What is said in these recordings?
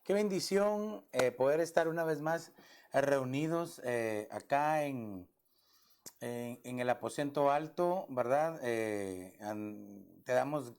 Qué bendición poder estar una vez más reunidos acá en el aposento alto, ¿verdad? Te damos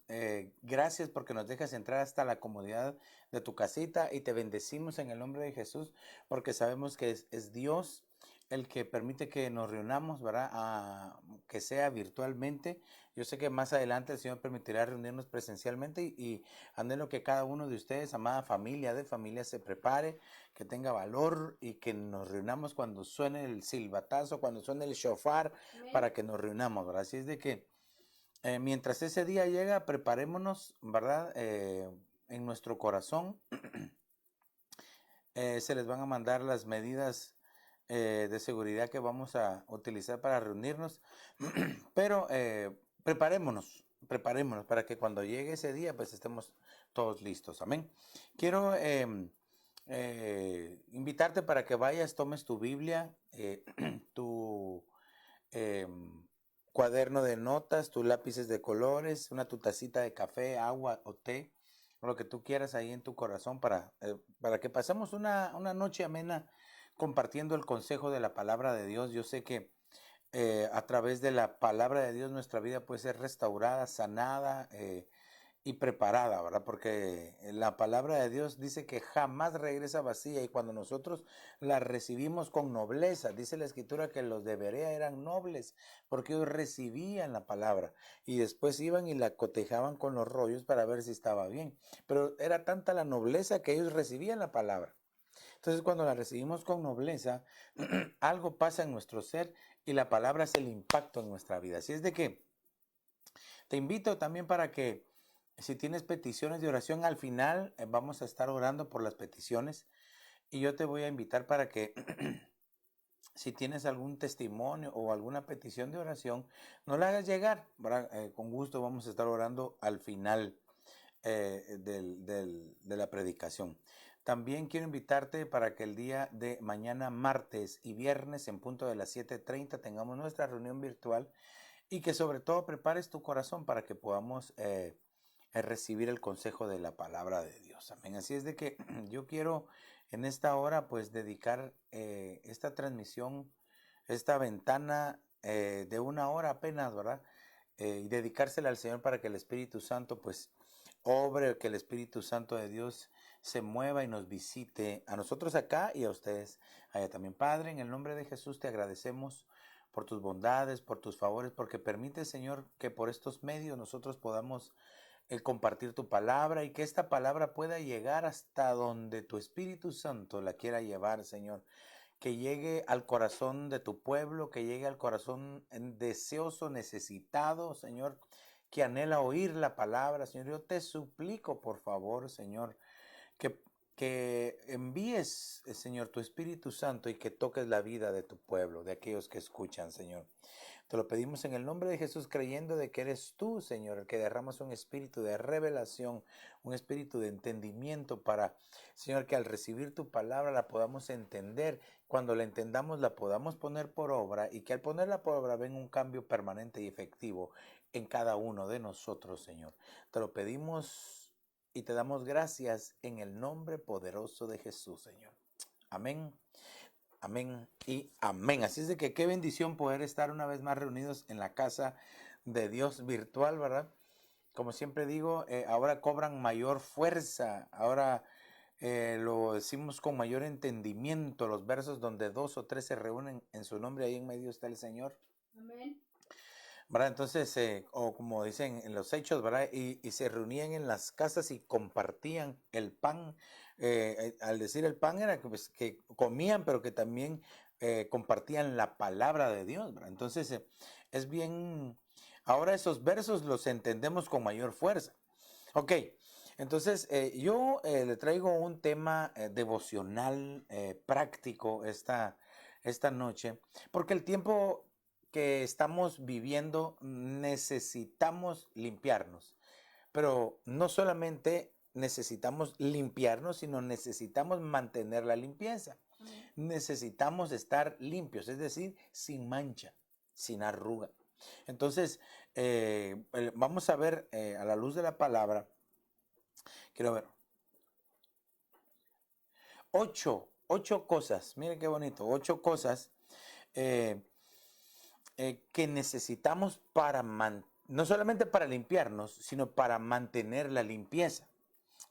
gracias porque nos dejas entrar hasta la comodidad de tu casita y te bendecimos en el nombre de Jesús porque sabemos que es Dios el que permite que nos reunamos, ¿verdad? Que sea virtualmente. Yo sé que más adelante el Señor permitirá reunirnos presencialmente y anhelo que cada uno de ustedes, amada familia de familia, se prepare, que tenga valor y que nos reunamos cuando suene el silbatazo, cuando suene el shofar, para que nos reunamos, ¿verdad? Así es de que mientras ese día llega, preparémonos, ¿verdad? En nuestro corazón se les van a mandar las medidas de seguridad que vamos a utilizar para reunirnos, pero preparémonos para que cuando llegue ese día pues estemos todos listos, amén. Quiero invitarte para que vayas, tomes tu Biblia, tu eh, cuaderno de notas, tus lápices de colores, tu tacita de café, agua o té, lo que tú quieras ahí en tu corazón para que pasemos una noche amena compartiendo el consejo de la palabra de Dios. Yo sé que a través de la palabra de Dios nuestra vida puede ser restaurada, sanada y preparada, ¿verdad? Porque la palabra de Dios dice que jamás regresa vacía y cuando nosotros la recibimos con nobleza, dice la escritura que los de Berea eran nobles porque ellos recibían la palabra y después iban y la cotejaban con los rollos para ver si estaba bien. Pero era tanta la nobleza que ellos recibían la palabra. Entonces cuando la recibimos con nobleza, algo pasa en nuestro ser y la palabra es el impacto en nuestra vida. Así es de que te invito también para que si tienes peticiones de oración al final, vamos a estar orando por las peticiones y yo te voy a invitar para que si tienes algún testimonio o alguna petición de oración, no la hagas llegar, ¿verdad? Con gusto vamos a estar orando al final de la predicación. También quiero invitarte para que el día de mañana, martes y viernes, en punto de las 7:30, tengamos nuestra reunión virtual y que sobre todo prepares tu corazón para que podamos recibir el consejo de la palabra de Dios. Amén. Así es de que yo quiero en esta hora pues dedicar esta transmisión, esta ventana de una hora apenas, ¿verdad? Y dedicársela al Señor para que el Espíritu Santo pues obre, que el Espíritu Santo de Dios se mueva y nos visite a nosotros acá y a ustedes allá también. Padre, en el nombre de Jesús te agradecemos por tus bondades, por tus favores, porque permite, Señor, que por estos medios nosotros podamos compartir tu palabra y que esta palabra pueda llegar hasta donde tu Espíritu Santo la quiera llevar, Señor. Que llegue al corazón de tu pueblo, que llegue al corazón deseoso, necesitado, Señor, que anhela oír la palabra, Señor. Yo te suplico, por favor, Señor, que, que envíes, Señor, tu Espíritu Santo y que toques la vida de tu pueblo, de aquellos que escuchan, Señor. Te lo pedimos en el nombre de Jesús, creyendo de que eres tú, Señor, el que derramas un espíritu de revelación, un espíritu de entendimiento para, Señor, que al recibir tu palabra la podamos entender. Cuando la entendamos la podamos poner por obra y que al ponerla por obra venga un cambio permanente y efectivo en cada uno de nosotros, Señor. Te lo pedimos y te damos gracias en el nombre poderoso de Jesús, Señor. Amén. Amén y amén. Así es de que qué bendición poder estar una vez más reunidos en la casa de Dios virtual, ¿verdad? Como siempre digo, ahora cobran mayor fuerza, ahora lo decimos con mayor entendimiento, los versos donde dos o tres se reúnen en su nombre, ahí en medio está el Señor. Amén. ¿Verdad? Entonces, o como dicen en los hechos, ¿verdad? Y se reunían en las casas y compartían el pan. Al decir el pan era que, pues, que comían, pero que también compartían la palabra de Dios, ¿verdad? Entonces, es bien, ahora esos versos los entendemos con mayor fuerza. Ok, entonces yo le traigo un tema devocional práctico esta noche, porque el tiempo que estamos viviendo necesitamos limpiarnos, pero no solamente necesitamos limpiarnos, sino necesitamos mantener la limpieza. Necesitamos estar limpios, es decir, sin mancha, sin arruga. Entonces, vamos a ver a la luz de la palabra, quiero ver, Ocho cosas, miren qué bonito, 8 cosas eh, que necesitamos para, no solamente para limpiarnos, sino para mantener la limpieza.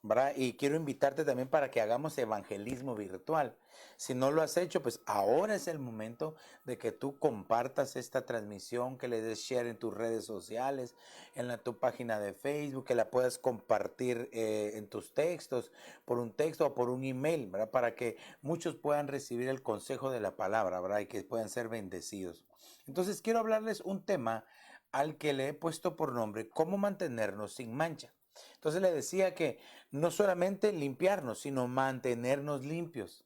¿Verdad? Y quiero invitarte también para que hagamos evangelismo virtual. Si no lo has hecho, pues ahora es el momento de que tú compartas esta transmisión, que le des share en tus redes sociales, tu página de Facebook, que la puedas compartir en tus textos, por un texto o por un email, ¿verdad? Para que muchos puedan recibir el consejo de la palabra, ¿verdad? Y que puedan ser bendecidos. Entonces quiero hablarles un tema al que le he puesto por nombre, cómo mantenernos sin mancha. Entonces le decía que no solamente limpiarnos, sino mantenernos limpios.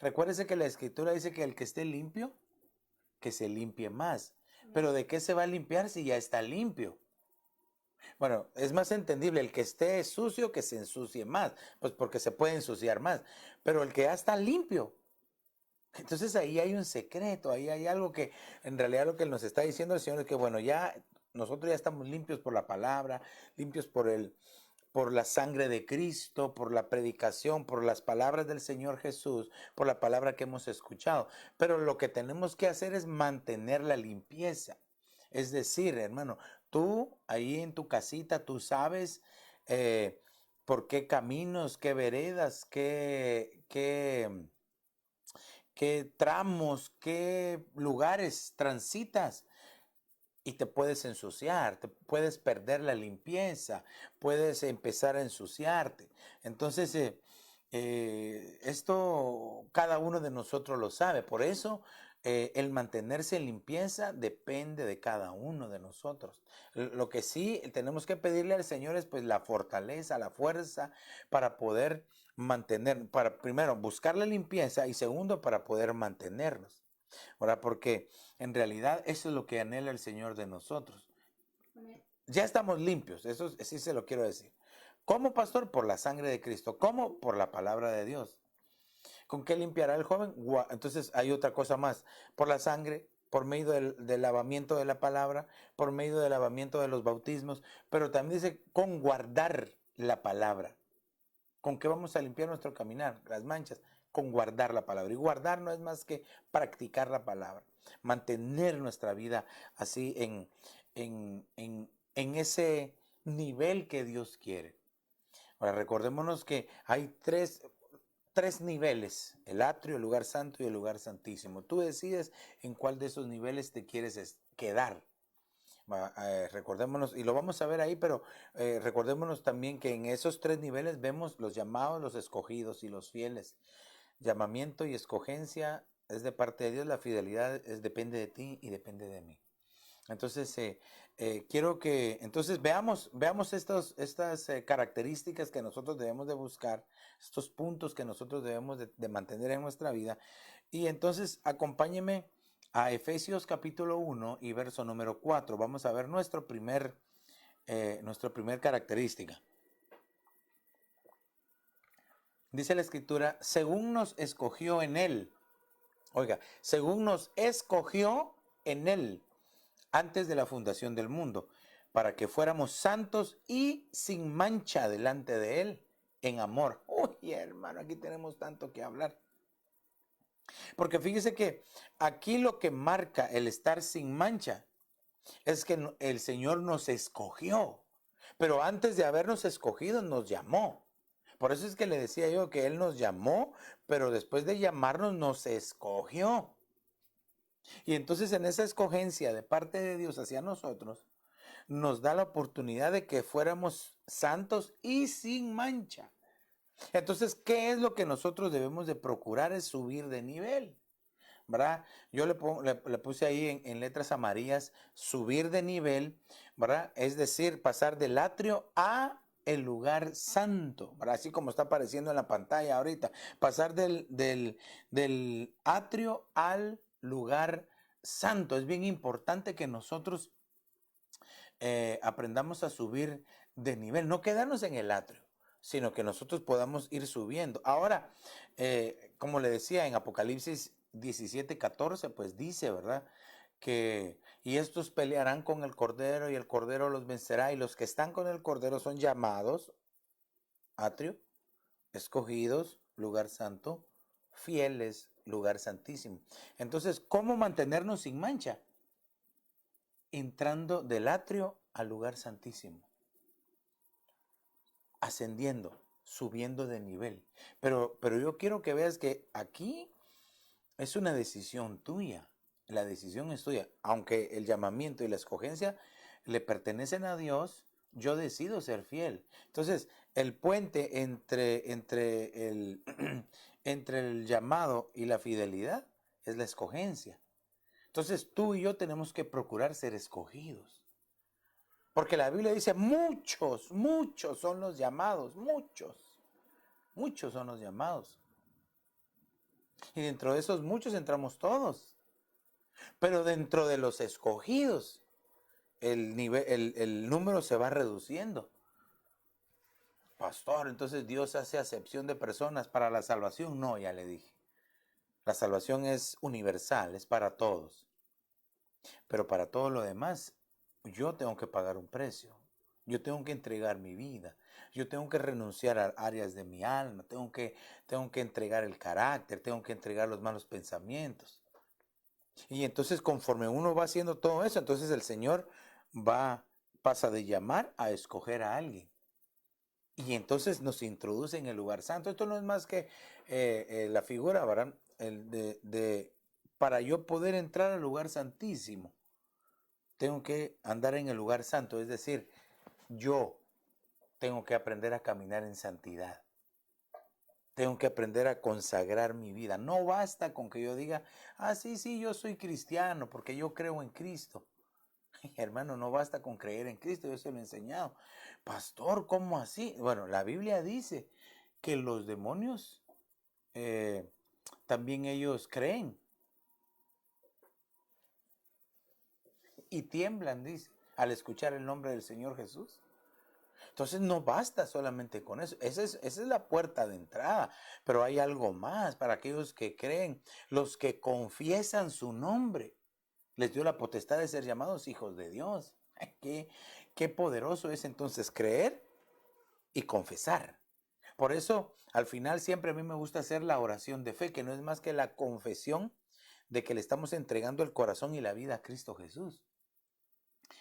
Recuérdese que la escritura dice que el que esté limpio, que se limpie más. Pero ¿de qué se va a limpiar si ya está limpio? Bueno, es más entendible el que esté sucio que se ensucie más, pues porque se puede ensuciar más. Pero el que ya está limpio, entonces ahí hay un secreto, ahí hay algo que en realidad lo que nos está diciendo el Señor es que bueno, ya nosotros ya estamos limpios por la palabra, limpios por la sangre de Cristo, por la predicación, por las palabras del Señor Jesús, por la palabra que hemos escuchado. Pero lo que tenemos que hacer es mantener la limpieza. Es decir, hermano, tú ahí en tu casita, tú sabes por qué caminos, qué veredas, qué tramos, qué lugares transitas y te puedes ensuciar, te puedes perder la limpieza, puedes empezar a ensuciarte. Entonces, esto cada uno de nosotros lo sabe. Por eso, el mantenerse en limpieza depende de cada uno de nosotros. Lo que sí tenemos que pedirle al Señor es pues la fortaleza, la fuerza para poder mantener, para primero buscar la limpieza y segundo para poder mantenernos. ¿Verdad? Porque en realidad eso es lo que anhela el Señor de nosotros. Ya estamos limpios, eso sí se lo quiero decir. ¿Cómo, pastor? Por la sangre de Cristo. ¿Cómo? Por la palabra de Dios. ¿Con qué limpiará el joven? Entonces hay otra cosa más. Por la sangre, por medio del lavamiento de la palabra, por medio del lavamiento de los bautismos, pero también dice con guardar la palabra. ¿Con qué vamos a limpiar nuestro caminar? Las manchas, con guardar la palabra. Y guardar no es más que practicar la palabra, mantener nuestra vida así en ese nivel que Dios quiere. Ahora recordémonos que hay tres niveles, el atrio, el lugar santo y el lugar santísimo. Tú decides en cuál de esos niveles te quieres quedar. Recordémonos, y lo vamos a ver ahí, pero recordémonos también que en esos tres niveles vemos los llamados, los escogidos y los fieles. Llamamiento y escogencia es de parte de Dios, la fidelidad depende de ti y depende de mí. Entonces, quiero que, entonces veamos estas características que nosotros debemos de buscar, estos puntos que nosotros debemos de mantener en nuestra vida. Y entonces, acompáñeme a Efesios capítulo 1 y verso número 4. Vamos a ver nuestra primer característica. Dice la escritura, según nos escogió en él. Oiga, según nos escogió en él antes de la fundación del mundo, para que fuéramos santos y sin mancha delante de él en amor. Uy, hermano, aquí tenemos tanto que hablar. Porque fíjese que aquí lo que marca el estar sin mancha es que el Señor nos escogió, pero antes de habernos escogido nos llamó. Por eso es que le decía yo que Él nos llamó, pero después de llamarnos nos escogió. Y entonces en esa escogencia de parte de Dios hacia nosotros, nos da la oportunidad de que fuéramos santos y sin mancha. Entonces, ¿qué es lo que nosotros debemos de procurar? Es subir de nivel. ¿Verdad? Yo le puse ahí en letras amarillas, subir de nivel, ¿verdad? Es decir, pasar del atrio a el lugar santo, ¿verdad? Así como está apareciendo en la pantalla ahorita, pasar del atrio al lugar santo. Es bien importante que nosotros aprendamos a subir de nivel, no quedarnos en el atrio, sino que nosotros podamos ir subiendo. Ahora, como le decía en Apocalipsis 17:14, pues dice, ¿verdad? Y estos pelearán con el Cordero y el Cordero los vencerá y los que están con el Cordero son llamados, atrio, escogidos, lugar santo, fieles, lugar santísimo. Entonces, ¿cómo mantenernos sin mancha? Entrando del atrio al lugar santísimo, ascendiendo, subiendo de nivel. Pero yo quiero que veas que aquí es una decisión tuya. La decisión es tuya. Aunque el llamamiento y la escogencia le pertenecen a Dios, yo decido ser fiel. Entonces, el puente entre el llamado y la fidelidad es la escogencia. Entonces, tú y yo tenemos que procurar ser escogidos. Porque la Biblia dice, muchos son los llamados, muchos son los llamados. Y dentro de esos muchos entramos todos. Pero dentro de los escogidos, el número se va reduciendo. Pastor, entonces Dios hace acepción de personas para la salvación. No, ya le dije. La salvación es universal, es para todos. Pero para todo lo demás, yo tengo que pagar un precio. Yo tengo que entregar mi vida. Yo tengo que renunciar a áreas de mi alma. Tengo que entregar el carácter. Tengo que entregar los malos pensamientos. Y entonces conforme uno va haciendo todo eso, entonces el Señor pasa de llamar a escoger a alguien. Y entonces nos introduce en el lugar santo. Esto no es más que la figura, ¿verdad? Para yo poder entrar al lugar santísimo, tengo que andar en el lugar santo. Es decir, yo tengo que aprender a caminar en santidad. Tengo que aprender a consagrar mi vida. No basta con que yo diga, sí, yo soy cristiano porque yo creo en Cristo. Hermano, no basta con creer en Cristo, yo se lo he enseñado. Pastor, ¿cómo así? Bueno, la Biblia dice que los demonios también ellos creen y tiemblan, dice, al escuchar el nombre del Señor Jesús. Entonces no basta solamente con eso. Esa es la puerta de entrada. Pero hay algo más para aquellos que creen, los que confiesan su nombre. Les dio la potestad de ser llamados hijos de Dios. Qué poderoso es entonces creer y confesar. Por eso, al final siempre a mí me gusta hacer la oración de fe, que no es más que la confesión de que le estamos entregando el corazón y la vida a Cristo Jesús.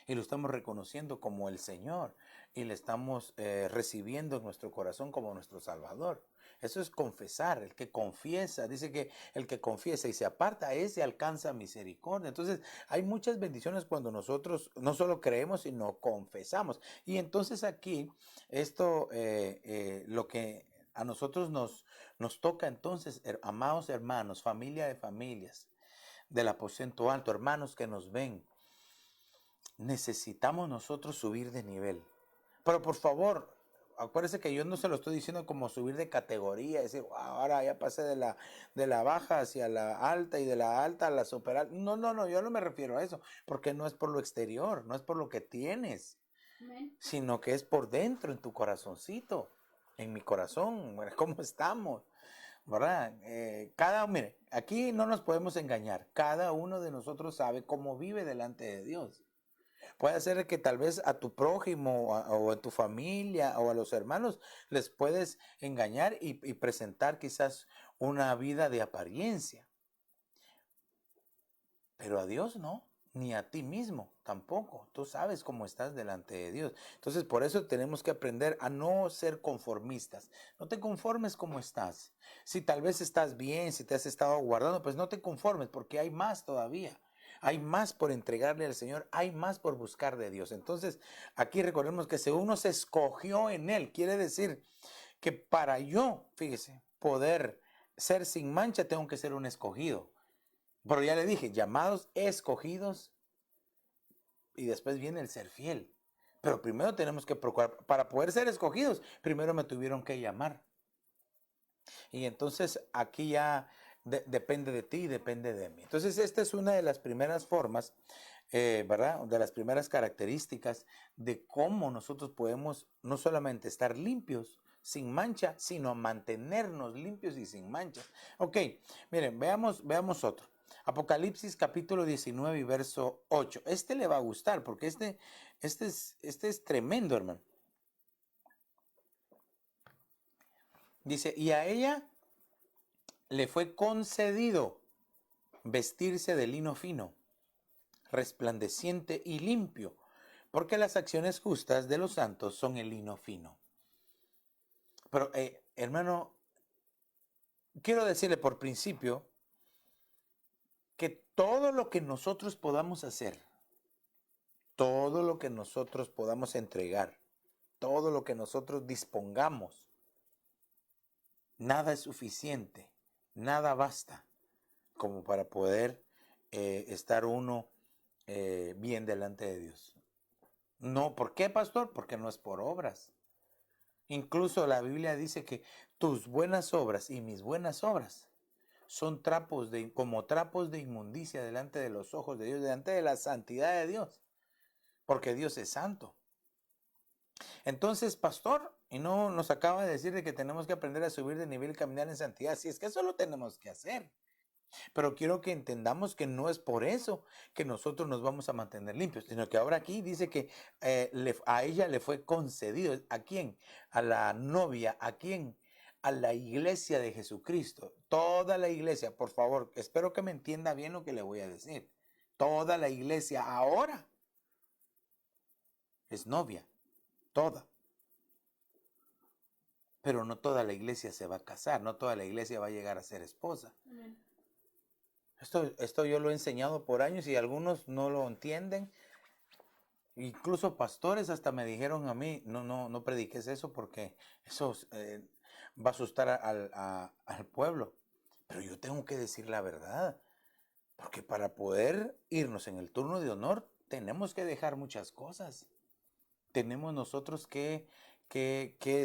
Y lo estamos reconociendo como el Señor y le estamos recibiendo en nuestro corazón como nuestro Salvador. Eso es confesar. El que confiesa, dice que el que confiesa y se aparta, ese alcanza misericordia. Entonces hay muchas bendiciones cuando nosotros no solo creemos, sino confesamos. Y entonces aquí esto, lo que a nosotros nos toca entonces, amados hermanos, familia de familias, del aposento alto, hermanos que nos ven, necesitamos nosotros subir de nivel. Pero por favor, acuérdese que yo no se lo estoy diciendo como subir de categoría, decir, wow, ahora ya pasé de la baja hacia la alta y de la alta a la super alta. No, yo no me refiero a eso, porque no es por lo exterior, no es por lo que tienes, sino que es por dentro, en tu corazoncito, en mi corazón, ¿cómo estamos? ¿Verdad? Mire, aquí no nos podemos engañar, cada uno de nosotros sabe cómo vive delante de Dios. Puede ser que tal vez a tu prójimo o a tu familia o a los hermanos les puedes engañar y presentar quizás una vida de apariencia. Pero a Dios no, ni a ti mismo tampoco. Tú sabes cómo estás delante de Dios. Entonces por eso tenemos que aprender a no ser conformistas. No te conformes como estás. Si tal vez estás bien, si te has estado guardando, pues no te conformes porque hay más todavía. Hay más por entregarle al Señor, hay más por buscar de Dios. Entonces, aquí recordemos que si uno se escogió en Él, quiere decir que para yo, fíjese, poder ser sin mancha, tengo que ser un escogido. Pero ya le dije, llamados, escogidos, y después viene el ser fiel. Pero primero tenemos que procurar, para poder ser escogidos, primero me tuvieron que llamar. Y entonces aquí ya depende de ti y depende de mí. Entonces esta es una de las primeras formas, ¿verdad? De las primeras características de cómo nosotros podemos no solamente estar limpios, sin mancha, sino mantenernos limpios y sin mancha. Ok, miren, veamos otro. Apocalipsis capítulo 19 y verso 8. Este le va a gustar porque este es tremendo, hermano. Dice, y a ella le fue concedido vestirse de lino fino, resplandeciente y limpio, porque las acciones justas de los santos son el lino fino. Pero, hermano, quiero decirle por principio que todo lo que nosotros podamos hacer, todo lo que nosotros podamos entregar, todo lo que nosotros dispongamos, nada es suficiente, nada basta como para poder estar uno bien delante de Dios. No, ¿por qué, pastor? Porque no es por obras. Incluso la Biblia dice que tus buenas obras y mis buenas obras son como trapos de inmundicia delante de los ojos de Dios, delante de la santidad de Dios, porque Dios es santo. Entonces, pastor, y no nos acaba de decir de que tenemos que aprender a subir de nivel y caminar en santidad. Si es que eso lo tenemos que hacer. Pero quiero que entendamos que no es por eso que nosotros nos vamos a mantener limpios, sino que ahora aquí dice que a ella le fue concedido. ¿A quién? A la novia. ¿A quién? A la iglesia de Jesucristo. Toda la iglesia, por favor, espero que me entienda bien lo que le voy a decir. Toda la iglesia ahora es novia. Toda. Pero no toda la iglesia se va a casar, no toda la iglesia va a llegar a ser esposa. Amén. Esto yo lo he enseñado por años y algunos no lo entienden. Incluso pastores hasta me dijeron a mí, no prediques eso porque eso va a asustar al pueblo. Pero yo tengo que decir la verdad, porque para poder irnos en el turno de honor tenemos que dejar muchas cosas. Tenemos nosotros que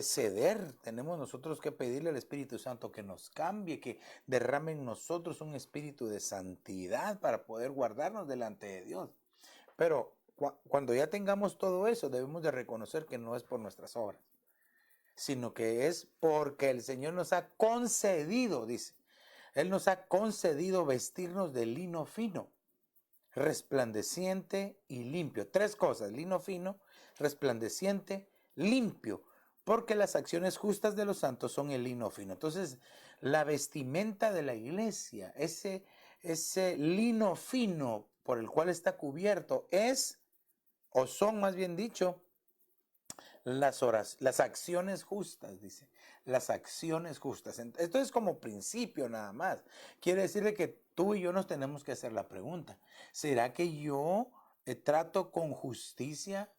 ceder, tenemos nosotros que pedirle al Espíritu Santo que nos cambie, que derrame en nosotros un espíritu de santidad para poder guardarnos delante de Dios. Pero cuando ya tengamos todo eso, debemos de reconocer que no es por nuestras obras, sino que es porque el Señor nos ha concedido, dice, Él nos ha concedido vestirnos de lino fino, resplandeciente y limpio. Tres cosas: lino fino, resplandeciente, limpio, porque las acciones justas de los santos son el lino fino. Entonces, la vestimenta de la iglesia, ese lino fino por el cual está cubierto, o son más bien dicho, las acciones justas, dice. Las acciones justas. Esto es como principio nada más. Quiere decirle que tú y yo nos tenemos que hacer la pregunta: ¿será que yo trato con justicia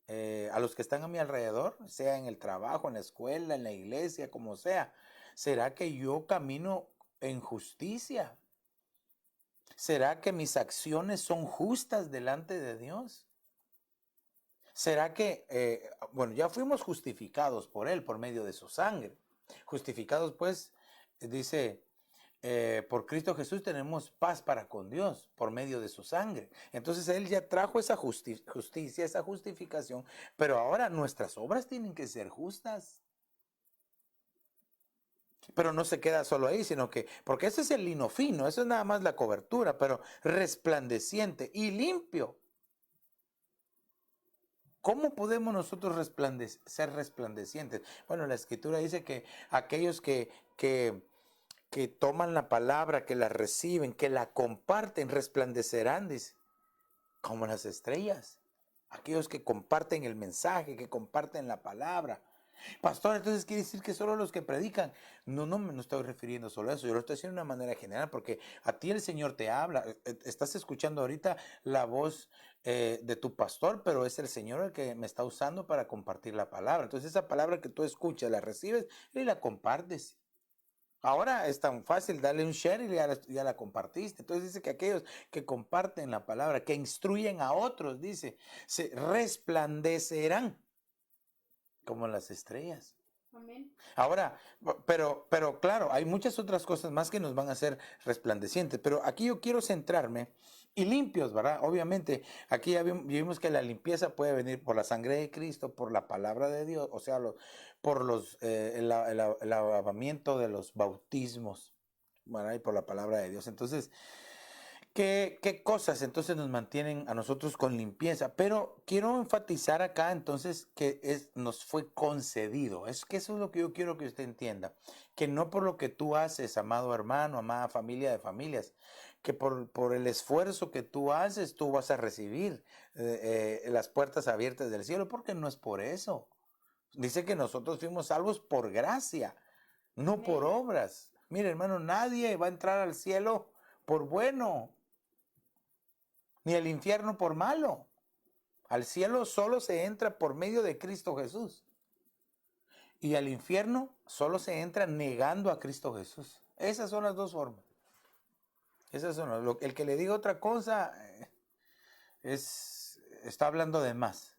a los que están a mi alrededor? Sea en el trabajo, en la escuela, en la iglesia, como sea. ¿Será que yo camino en justicia? ¿Será que mis acciones son justas delante de Dios? ¿Será que, bueno, ya fuimos justificados por Él, por medio de su sangre? Justificados, pues, dice, por Cristo Jesús tenemos paz para con Dios, por medio de su sangre. Entonces Él ya trajo esa justicia, esa justificación, pero ahora nuestras obras tienen que ser justas. Pero no se queda solo ahí, sino que, porque ese es el lino fino, eso es nada más la cobertura, pero resplandeciente y limpio. ¿Cómo podemos nosotros ser resplandecientes? Bueno, la escritura dice que aquellos que toman la palabra, que la reciben, que la comparten, resplandecerán, dice, como las estrellas. Aquellos que comparten el mensaje, que comparten la palabra. Pastor, entonces quiere decir que solo los que predican. No me estoy refiriendo solo a eso. Yo lo estoy haciendo de una manera general porque a ti el Señor te habla. Estás escuchando ahorita la voz de tu pastor, pero es el Señor el que me está usando para compartir la palabra. Entonces esa palabra que tú escuchas, la recibes y la compartes. Ahora es tan fácil darle un share y ya la compartiste. Entonces dice que aquellos que comparten la palabra, que instruyen a otros, dice, se resplandecerán como las estrellas. Amén. Ahora, pero claro, hay muchas otras cosas más que nos van a hacer resplandecientes, pero aquí yo quiero centrarme y limpios, ¿verdad? Obviamente, aquí ya vimos que la limpieza puede venir por la sangre de Cristo, por la palabra de Dios, o sea, por el lavamiento de los bautismos, ¿verdad? Y por la palabra de Dios. Entonces, ¿Qué cosas entonces nos mantienen a nosotros con limpieza? Pero quiero enfatizar acá entonces que nos fue concedido. Es que eso es lo que yo quiero que usted entienda. Que no por lo que tú haces, amado hermano, amada familia de familias, que por el esfuerzo que tú haces, tú vas a recibir las puertas abiertas del cielo, porque no es por eso. Dice que nosotros fuimos salvos por gracia, no por obras. Mire, hermano, nadie va a entrar al cielo por bueno, ni al infierno por malo. Al cielo solo se entra por medio de Cristo Jesús. Y al infierno solo se entra negando a Cristo Jesús. Esas son las dos formas. Esas son el que le diga otra cosa está hablando de más.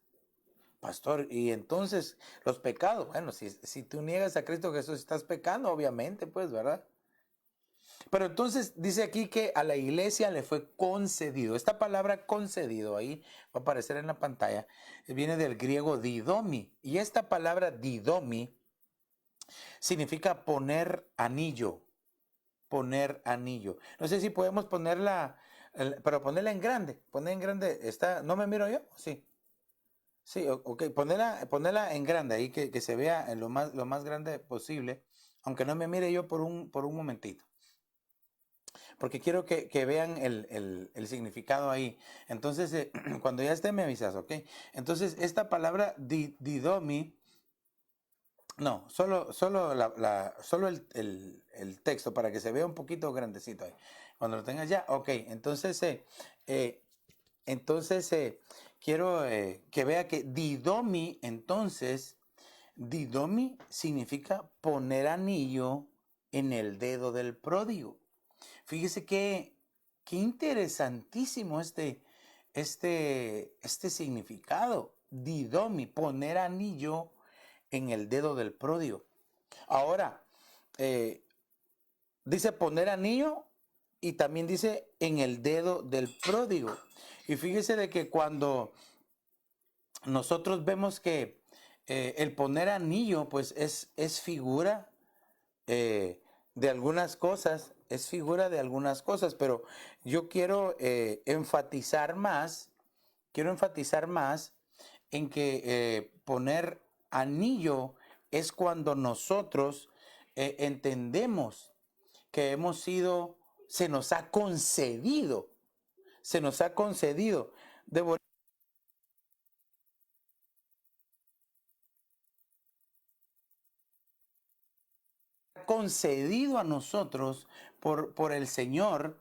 Pastor, y entonces los pecados, bueno, si tú niegas a Cristo Jesús estás pecando, obviamente, pues, ¿verdad? Pero entonces dice aquí que a la iglesia le fue concedido. Esta palabra concedido, ahí va a aparecer en la pantalla, viene del griego didomi. Y esta palabra didomi significa poner anillo, poner anillo. No sé si podemos ponerla, pero ponerla en grande, poner en grande, ¿no me miro yo? Sí. Sí, ok, ponerla en grande, ahí que se vea en lo más grande posible, aunque no me mire yo por un momentito. Porque quiero que vean el significado ahí. Entonces, cuando ya esté me avisas, ¿ok? Entonces, esta palabra didomi, no, solo el texto para que se vea un poquito grandecito ahí. Cuando lo tengas ya, ok. Eh, entonces quiero que vea que didomi, entonces, didomi significa poner anillo en el dedo del pródigo. Fíjese qué interesantísimo este significado. Didomi, poner anillo en el dedo del pródigo. Ahora, eh, dice poner anillo y también dice en el dedo del pródigo. Y fíjese de que cuando nosotros vemos que el poner anillo, pues es figura de algunas cosas, es figura de algunas cosas, pero yo quiero enfatizar más en que poner anillo es cuando nosotros entendemos que se nos ha concedido. Debo concedido a nosotros por el Señor,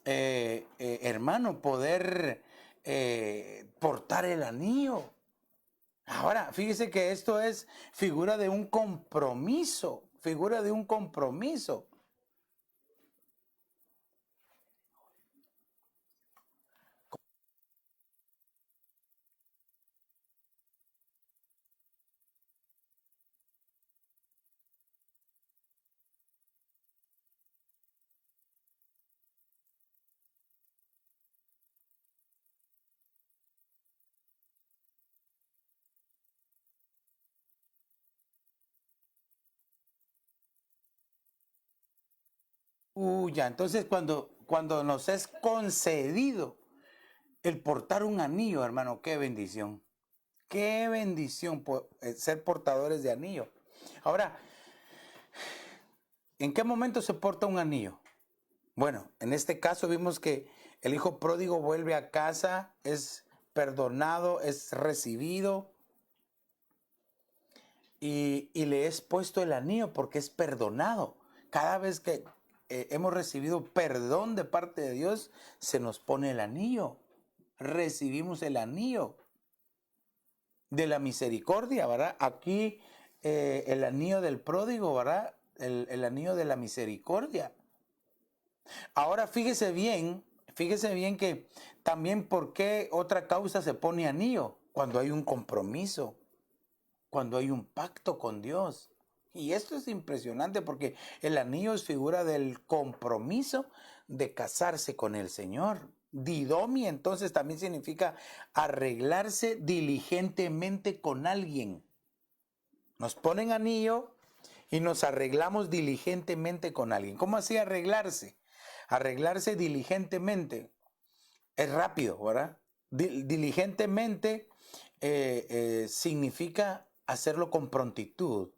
hermano, poder portar el anillo. Ahora, fíjese que esto es figura de un compromiso, figura de un compromiso. Ya, entonces cuando nos es concedido el portar un anillo, hermano, qué bendición. Qué bendición ser portadores de anillo. Ahora, ¿en qué momento se porta un anillo? Bueno, en este caso vimos que el hijo pródigo vuelve a casa, es perdonado, es recibido y le es puesto el anillo porque es perdonado. Cada vez que hemos recibido perdón de parte de Dios, se nos pone el anillo. Recibimos el anillo de la misericordia, ¿verdad? Aquí el anillo del pródigo, ¿verdad? El anillo de la misericordia. Ahora fíjese bien que también por qué otra causa se pone anillo, cuando hay un compromiso, cuando hay un pacto con Dios. Y esto es impresionante porque el anillo es figura del compromiso de casarse con el Señor. Didomi entonces también significa arreglarse diligentemente con alguien. Nos ponen anillo y nos arreglamos diligentemente con alguien. ¿Cómo así arreglarse? Arreglarse diligentemente es rápido, ¿verdad? Diligentemente significa hacerlo con prontitud,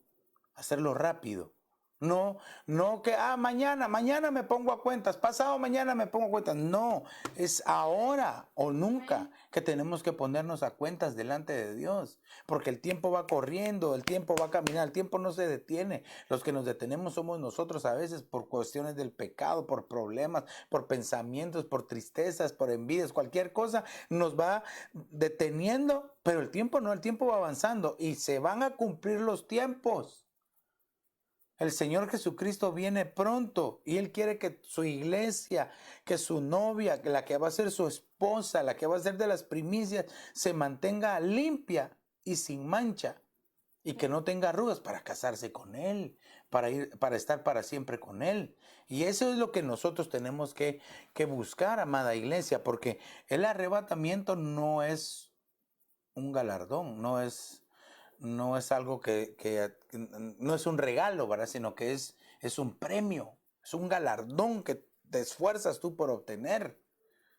hacerlo rápido. No, no que mañana me pongo a cuentas, pasado mañana me pongo a cuentas. No, es ahora o nunca que tenemos que ponernos a cuentas delante de Dios, porque el tiempo va corriendo, el tiempo va a caminar, el tiempo no se detiene. Los que nos detenemos somos nosotros a veces por cuestiones del pecado, por problemas, por pensamientos, por tristezas, por envidias, cualquier cosa nos va deteniendo, pero el tiempo no, el tiempo va avanzando y se van a cumplir los tiempos. El Señor Jesucristo viene pronto y Él quiere que su iglesia, que su novia, la que va a ser su esposa, la que va a ser de las primicias, se mantenga limpia y sin mancha y que no tenga arrugas para casarse con Él, para estar para siempre con Él. Y eso es lo que nosotros tenemos que buscar, amada iglesia, porque el arrebatamiento no es un galardón, no es algo no es un regalo, ¿verdad? Sino que es un premio, es un galardón que te esfuerzas tú por obtener,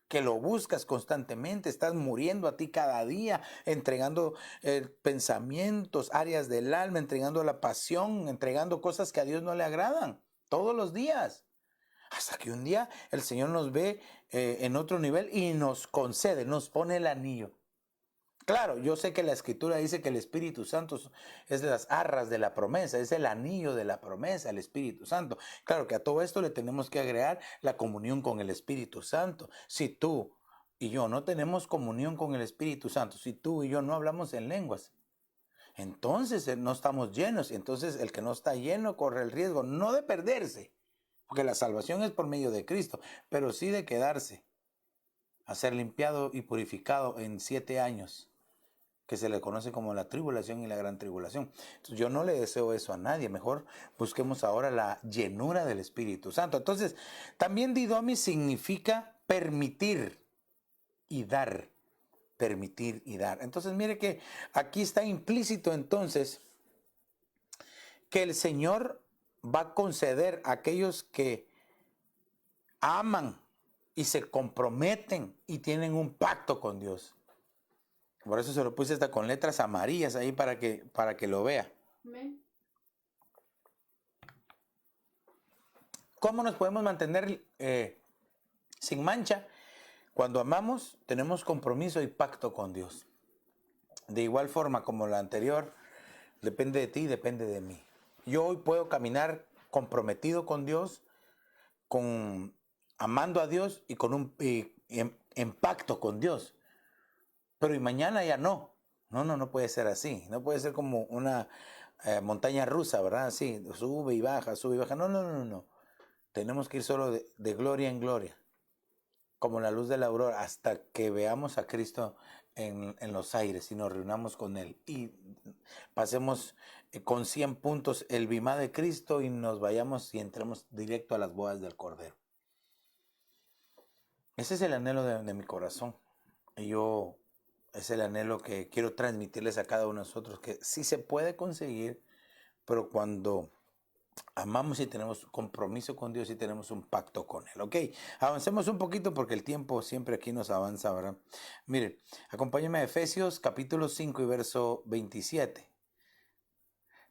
que lo buscas constantemente, estás muriendo a ti cada día, entregando pensamientos, áreas del alma, entregando la pasión, entregando cosas que a Dios no le agradan, todos los días. Hasta que un día el Señor nos ve en otro nivel y nos concede, nos pone el anillo. Claro, yo sé que la Escritura dice que el Espíritu Santo es de las arras de la promesa, es el anillo de la promesa, el Espíritu Santo. Claro que a todo esto le tenemos que agregar la comunión con el Espíritu Santo. Si tú y yo no tenemos comunión con el Espíritu Santo, si tú y yo no hablamos en lenguas, entonces no estamos llenos. Y entonces el que no está lleno corre el riesgo no de perderse, porque la salvación es por medio de Cristo, pero sí de quedarse, a ser limpiado y purificado en 7 años, que se le conoce como la tribulación y la gran tribulación. Entonces, yo no le deseo eso a nadie. Mejor busquemos ahora la llenura del Espíritu Santo. Entonces, también didomi significa permitir y dar. Permitir y dar. Entonces, mire que aquí está implícito entonces que el Señor va a conceder a aquellos que aman y se comprometen y tienen un pacto con Dios. Por eso se lo puse hasta con letras amarillas ahí para que lo vea. ¿Cómo nos podemos mantener sin mancha? Cuando amamos, tenemos compromiso y pacto con Dios. De igual forma como la anterior, depende de ti, depende de mí. Yo hoy puedo caminar comprometido con Dios, amando a Dios y en pacto con Dios. Pero y mañana ya no. No puede ser así. No puede ser como una montaña rusa, ¿verdad? Así, sube y baja, sube y baja. No. Tenemos que ir solo de gloria en gloria, como la luz de la aurora, hasta que veamos a Cristo en los aires y nos reunamos con Él. Y pasemos con 100 puntos el bimá de Cristo y nos vayamos y entremos directo a las bodas del Cordero. Ese es el anhelo de mi corazón. Y es el anhelo que quiero transmitirles a cada uno de nosotros, que sí se puede conseguir, pero cuando amamos y tenemos compromiso con Dios y tenemos un pacto con Él. Ok, avancemos un poquito porque el tiempo siempre aquí nos avanza, ¿verdad? Miren, acompáñenme a Efesios capítulo 5 y verso 27.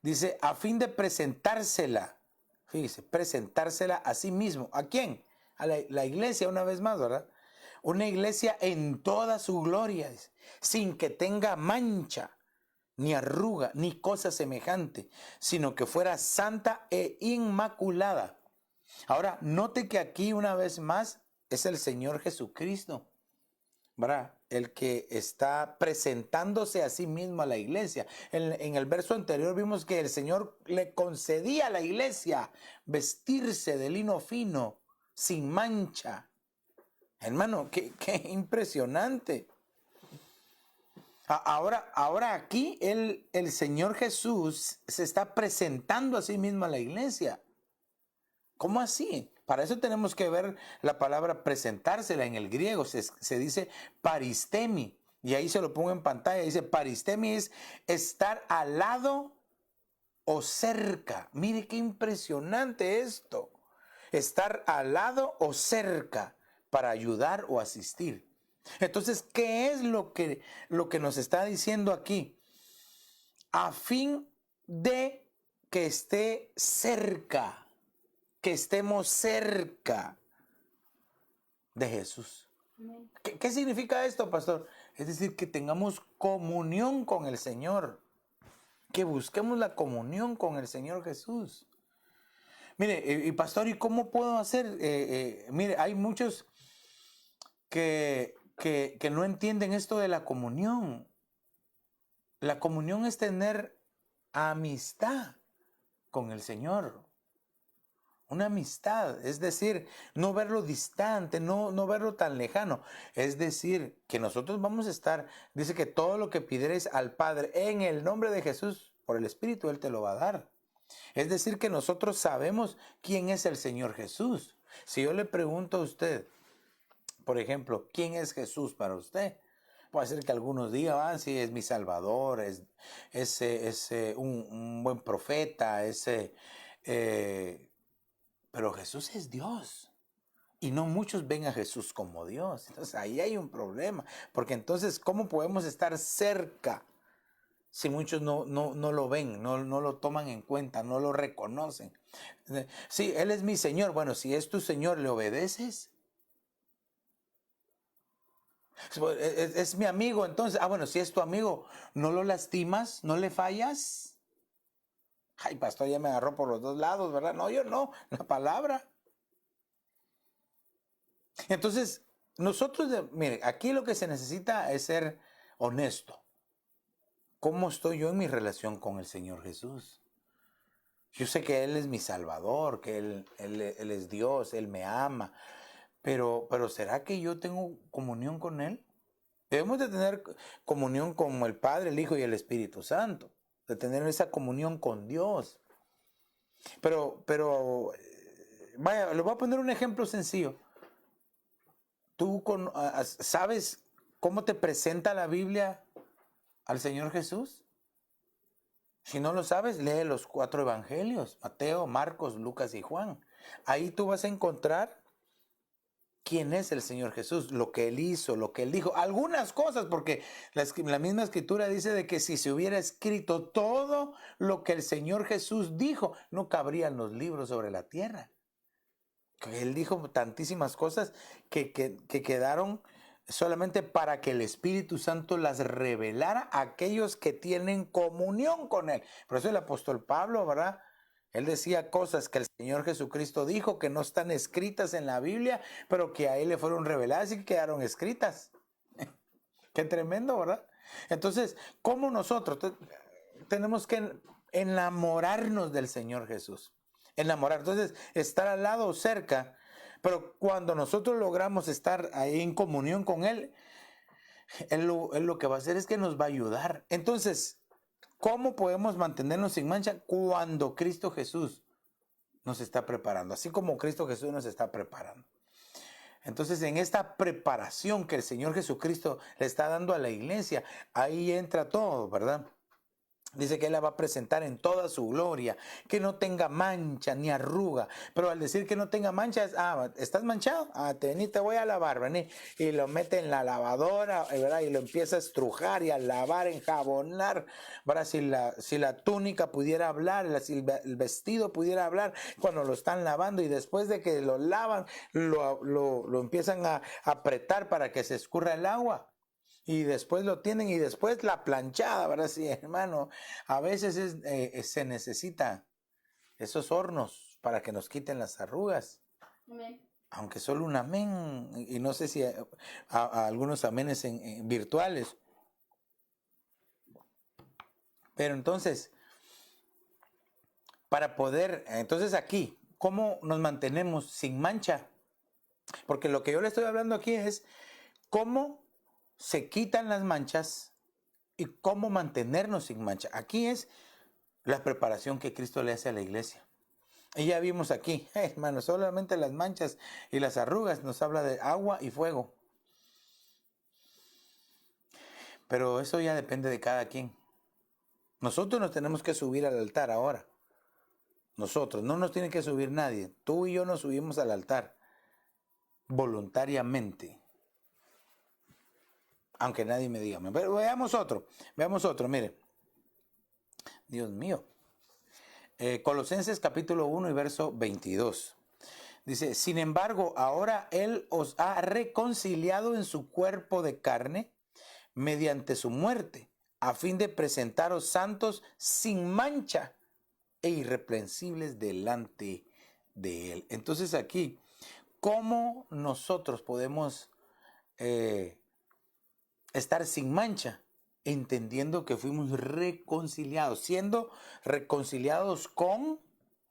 Dice, a fin de presentársela, fíjese, presentársela a sí mismo. ¿A quién? A la iglesia una vez más, ¿verdad? Una iglesia en toda su gloria, sin que tenga mancha, ni arruga, ni cosa semejante, sino que fuera santa e inmaculada. Ahora, note que aquí una vez más es el Señor Jesucristo, ¿verdad? El que está presentándose a sí mismo a la iglesia. En el verso anterior vimos que el Señor le concedía a la iglesia vestirse de lino fino, sin mancha. Hermano, qué impresionante. Ahora aquí el Señor Jesús se está presentando a sí mismo a la iglesia. ¿Cómo así? Para eso tenemos que ver la palabra presentársela en el griego. Se dice paristemi. Y ahí se lo pongo en pantalla. Dice paristemi es estar al lado o cerca. Mire qué impresionante esto. estar al lado o cerca para ayudar o asistir. Entonces, ¿qué es lo que nos está diciendo aquí? A fin de que esté cerca, que estemos cerca de Jesús. ¿Qué significa esto, pastor? Es decir, que tengamos comunión con el Señor, que busquemos la comunión con el Señor Jesús. Mire, y pastor, ¿y cómo puedo hacer? Mire, hay muchos que no entienden esto de la comunión. La comunión es tener amistad con el Señor. Una amistad, es decir, no verlo distante, no verlo tan lejano. Es decir, que nosotros vamos a estar, dice que todo lo que pidieres al Padre en el nombre de Jesús, por el Espíritu, Él te lo va a dar. Es decir, que nosotros sabemos quién es el Señor Jesús. Si yo le pregunto a usted, por ejemplo, ¿quién es Jesús para usted? Puede ser que algunos digan, sí, es mi Salvador, es un buen profeta, pero Jesús es Dios. Y no muchos ven a Jesús como Dios. Entonces ahí hay un problema. Porque entonces, ¿cómo podemos estar cerca si muchos no lo ven, no lo toman en cuenta, no lo reconocen? Sí, Él es mi Señor. Bueno, si es tu Señor, ¿le obedeces? Es mi amigo, entonces. Bueno, si es tu amigo, ¿no lo lastimas? ¿No le fallas? Ay, pastor, ya me agarró por los dos lados, ¿verdad? No, yo no, la palabra. Entonces, nosotros, mire, aquí lo que se necesita es ser honesto. ¿Cómo estoy yo en mi relación con el Señor Jesús? Yo sé que Él es mi Salvador, que Él es Dios, Él me ama, pero ¿será que yo tengo comunión con Él? Debemos de tener comunión con el Padre, el Hijo y el Espíritu Santo, de tener esa comunión con Dios. Pero, vaya, le voy a poner un ejemplo sencillo. ¿Tú sabes cómo te presenta la Biblia al Señor Jesús? Si no lo sabes, lee los 4 evangelios, Mateo, Marcos, Lucas y Juan. Ahí tú vas a encontrar quién es el Señor Jesús, lo que Él hizo, lo que Él dijo. Algunas cosas, porque la misma escritura dice de que si se hubiera escrito todo lo que el Señor Jesús dijo, no cabrían los libros sobre la tierra. Él dijo tantísimas cosas que quedaron solamente para que el Espíritu Santo las revelara a aquellos que tienen comunión con Él. Por eso el apóstol Pablo, ¿verdad? Él decía cosas que el Señor Jesucristo dijo que no están escritas en la Biblia, pero que a Él le fueron reveladas y quedaron escritas. Qué tremendo, ¿verdad? Entonces, ¿cómo nosotros tenemos que enamorarnos del Señor Jesús? Enamorar. Entonces, estar al lado o cerca, pero cuando nosotros logramos estar ahí en comunión con Él, Él lo que va a hacer es que nos va a ayudar. Entonces, ¿cómo podemos mantenernos sin mancha cuando Cristo Jesús nos está preparando? Así como Cristo Jesús nos está preparando. Entonces, en esta preparación que el Señor Jesucristo le está dando a la iglesia, ahí entra todo, ¿verdad? Dice que Él la va a presentar en toda su gloria, que no tenga mancha ni arruga. Pero al decir que no tenga mancha, ¿estás manchado? Te voy a lavar, vení. Y lo mete en la lavadora, ¿verdad? Y lo empieza a estrujar y a lavar, enjabonar, ¿verdad? Si la túnica pudiera hablar, si el vestido pudiera hablar, cuando lo están lavando, y después de que lo lavan, lo empiezan a apretar para que se escurra el agua. Y después lo tienen, y después la planchada, ¿verdad? Sí, hermano, a veces se necesita esos hornos para que nos quiten las arrugas. Amén. Aunque solo un amén, y no sé si a algunos amenes virtuales. Pero entonces, entonces aquí, ¿cómo nos mantenemos sin mancha? Porque lo que yo le estoy hablando aquí es cómo se quitan las manchas y cómo mantenernos sin mancha. Aquí es la preparación que Cristo le hace a la iglesia. Y ya vimos aquí, hermano, solamente las manchas y las arrugas nos habla de agua y fuego. Pero eso ya depende de cada quien. Nosotros nos tenemos que subir al altar ahora. nosotros, no nos tiene que subir nadie. Tú y yo nos subimos al altar voluntariamente, aunque nadie me diga. Pero veamos otro, mire. Dios mío. Colosenses capítulo 1 y verso 22. Dice, sin embargo, ahora Él os ha reconciliado en su cuerpo de carne mediante su muerte, a fin de presentaros santos sin mancha e irreprensibles delante de Él. Entonces aquí, ¿cómo nosotros podemos estar sin mancha? Entendiendo que fuimos reconciliados, siendo reconciliados con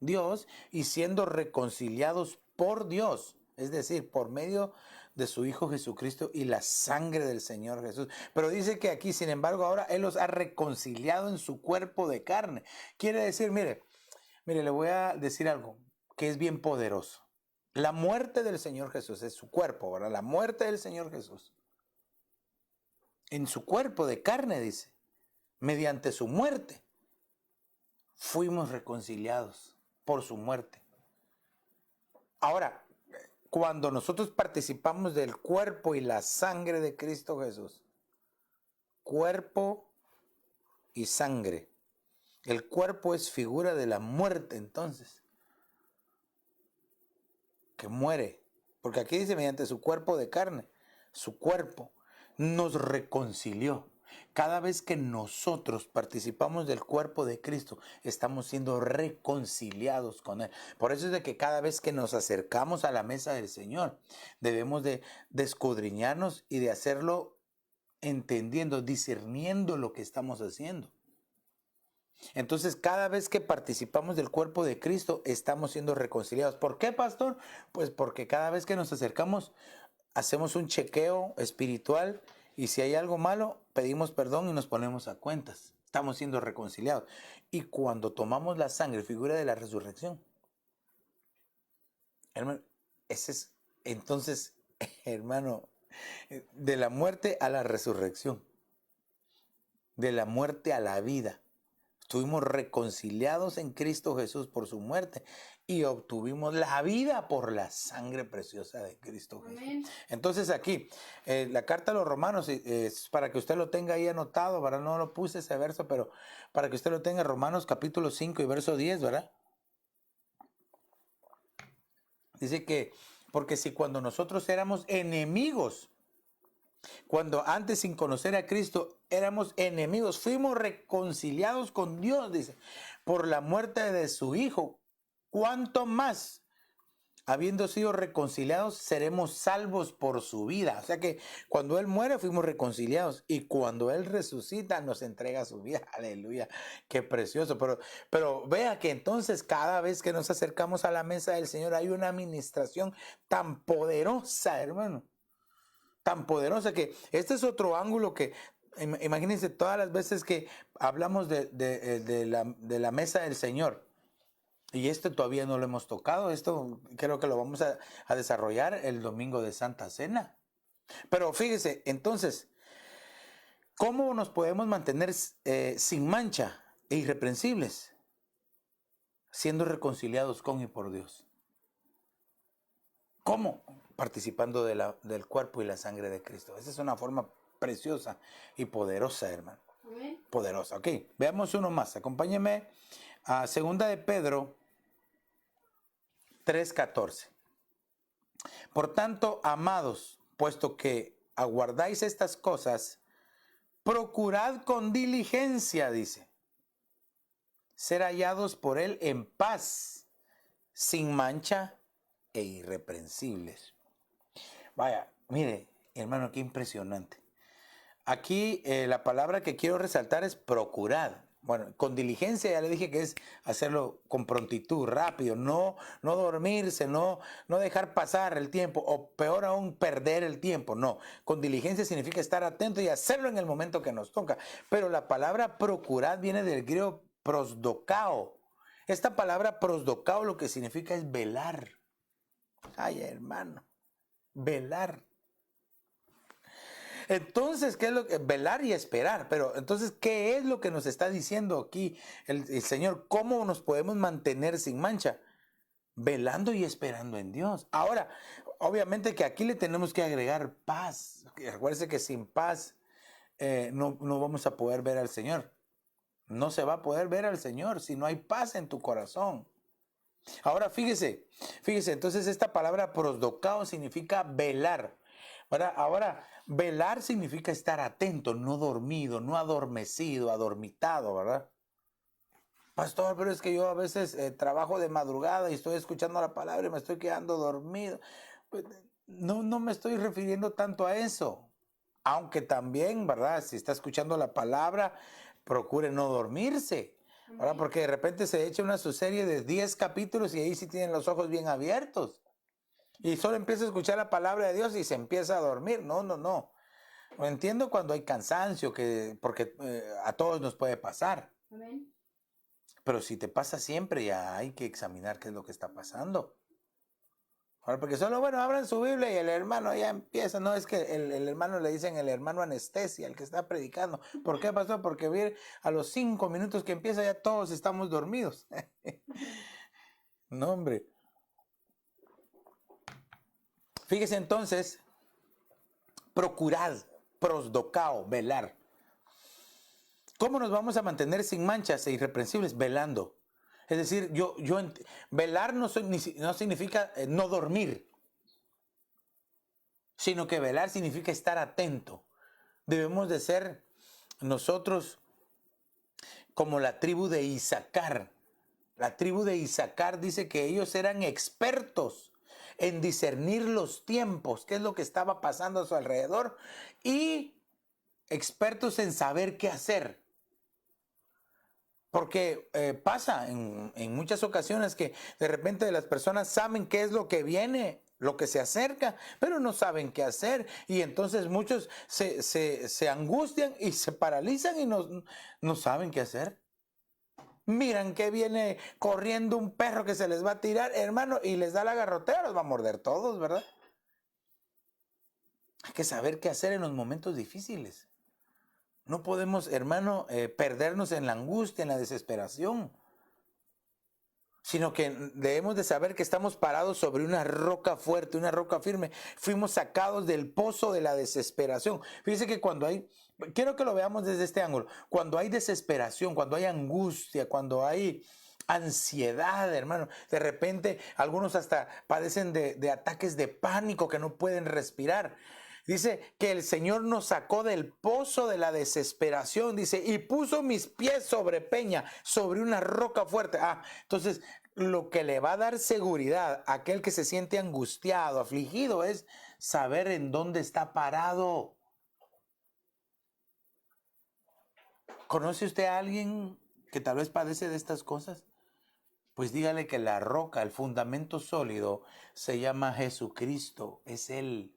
Dios y siendo reconciliados por Dios, es decir, por medio de su Hijo Jesucristo y la sangre del Señor Jesús. Pero dice que aquí, sin embargo, ahora Él los ha reconciliado en su cuerpo de carne. Quiere decir, mire, le voy a decir algo que es bien poderoso. La muerte del Señor Jesús es su cuerpo, ¿verdad? La muerte del Señor Jesús. En su cuerpo de carne, dice, mediante su muerte, fuimos reconciliados por su muerte. Ahora, cuando nosotros participamos del cuerpo y la sangre de Cristo Jesús, cuerpo y sangre, el cuerpo es figura de la muerte, entonces, que muere, porque aquí dice mediante su cuerpo de carne, su cuerpo nos reconcilió. Cada vez que nosotros participamos del cuerpo de Cristo, estamos siendo reconciliados con Él. Por eso es de que cada vez que nos acercamos a la mesa del Señor, debemos de escudriñarnos y de hacerlo entendiendo, discerniendo lo que estamos haciendo. Entonces, cada vez que participamos del cuerpo de Cristo, estamos siendo reconciliados. ¿Por qué, pastor? Pues porque cada vez que nos acercamos, hacemos un chequeo espiritual y si hay algo malo, pedimos perdón y nos ponemos a cuentas. Estamos siendo reconciliados. Y cuando tomamos la sangre, figura de la resurrección, hermano, ese es, entonces, hermano, de la muerte a la resurrección, de la muerte a la vida. Estuvimos reconciliados en Cristo Jesús por su muerte y obtuvimos la vida por la sangre preciosa de Cristo Jesús. Amén. Entonces aquí, la carta a los Romanos, es para que usted lo tenga ahí anotado, ¿verdad? No lo puse ese verso, pero para que usted lo tenga, Romanos capítulo 5 y verso 10, ¿verdad? Dice que, porque si cuando nosotros éramos enemigos, cuando antes sin conocer a Cristo éramos enemigos, fuimos reconciliados con Dios, dice, por la muerte de su Hijo. ¿Cuánto más, habiendo sido reconciliados, seremos salvos por su vida? O sea que cuando Él muere fuimos reconciliados y cuando Él resucita nos entrega su vida. Aleluya, qué precioso. Pero vea que entonces cada vez que nos acercamos a la mesa del Señor hay una administración tan poderosa, hermano. Tan poderosa que este es otro ángulo que, imagínense todas las veces que hablamos de la mesa del Señor. Y todavía no lo hemos tocado. Esto creo que lo vamos a desarrollar el domingo de Santa Cena. Pero fíjese, entonces, ¿cómo nos podemos mantener sin mancha e irreprensibles? Siendo reconciliados con y por Dios. ¿Cómo? Participando del cuerpo y la sangre de Cristo. Esa es una forma preciosa y poderosa, hermano. ¿Sí? Poderosa. Ok, veamos uno más. Acompáñeme a 2 de Pedro 3:14. Por tanto, amados, puesto que aguardáis estas cosas, procurad con diligencia, dice, ser hallados por Él en paz, sin mancha e irreprensibles. Vaya, mire, hermano, qué impresionante. Aquí la palabra que quiero resaltar es procurar. Bueno, con diligencia ya le dije que es hacerlo con prontitud, rápido, no dormirse, no dejar pasar el tiempo, o peor aún, perder el tiempo. No, con diligencia significa estar atento y hacerlo en el momento que nos toca. Pero la palabra procurar viene del griego prosdokao. Esta palabra prosdokao lo que significa es velar. Ay, hermano, velar. Entonces, ¿qué es lo que? Velar y esperar. Pero entonces, ¿qué es lo que nos está diciendo aquí el Señor? ¿Cómo nos podemos mantener sin mancha? Velando y esperando en Dios. Ahora, obviamente que aquí le tenemos que agregar paz. Recuérdese que sin paz no vamos a poder ver al Señor. No se va a poder ver al Señor si no hay paz en tu corazón. Ahora fíjese, entonces esta palabra prosdocao significa velar. Ahora, velar significa estar atento, no dormido, no adormecido, adormitado, ¿verdad? Pastor, pero es que yo a veces trabajo de madrugada y estoy escuchando la palabra y me estoy quedando dormido. Pues, no me estoy refiriendo tanto a eso. Aunque también, ¿verdad? Si está escuchando la palabra, procure no dormirse, ¿verdad? Porque de repente se echa una su serie de 10 capítulos y ahí sí tienen los ojos bien abiertos. Y solo empieza a escuchar la palabra de Dios y se empieza a dormir. No. Entiendo cuando hay cansancio, porque a todos nos puede pasar. Amén. Pero si te pasa siempre, ya hay que examinar qué es lo que está pasando. Ahora, porque solo, bueno, abran su Biblia y el hermano ya empieza. No, es que el hermano le dicen el hermano anestesia, el que está predicando. ¿Por qué, pastor? Porque a los 5 minutos que empieza ya todos estamos dormidos. No, hombre. Fíjese entonces, procurad, prosdocao, velar. ¿Cómo nos vamos a mantener sin manchas e irreprensibles? Velando. Es decir, velar no significa no dormir, sino que velar significa estar atento. Debemos de ser nosotros como la tribu de Isaacar. La tribu de Isaacar dice que ellos eran expertos en discernir los tiempos, qué es lo que estaba pasando a su alrededor, y expertos en saber qué hacer. Porque pasa en muchas ocasiones que de repente las personas saben qué es lo que viene, lo que se acerca, pero no saben qué hacer. Y entonces muchos se angustian y se paralizan y no saben qué hacer. Miran que viene corriendo un perro que se les va a tirar, hermano, y les da la garrotera, los va a morder todos, ¿verdad? Hay que saber qué hacer en los momentos difíciles. No podemos, hermano, perdernos en la angustia, en la desesperación, sino que debemos de saber que estamos parados sobre una roca fuerte, una roca firme. Fuimos sacados del pozo de la desesperación. Fíjense que quiero que lo veamos desde este ángulo, cuando hay desesperación, cuando hay angustia, cuando hay ansiedad, hermano, de repente algunos hasta padecen de ataques de pánico que no pueden respirar. Dice que el Señor nos sacó del pozo de la desesperación, dice, y puso mis pies sobre peña, sobre una roca fuerte. Entonces, lo que le va a dar seguridad a aquel que se siente angustiado, afligido, es saber en dónde está parado. ¿Conoce usted a alguien que tal vez padece de estas cosas? Pues dígale que la roca, el fundamento sólido, se llama Jesucristo, es Él.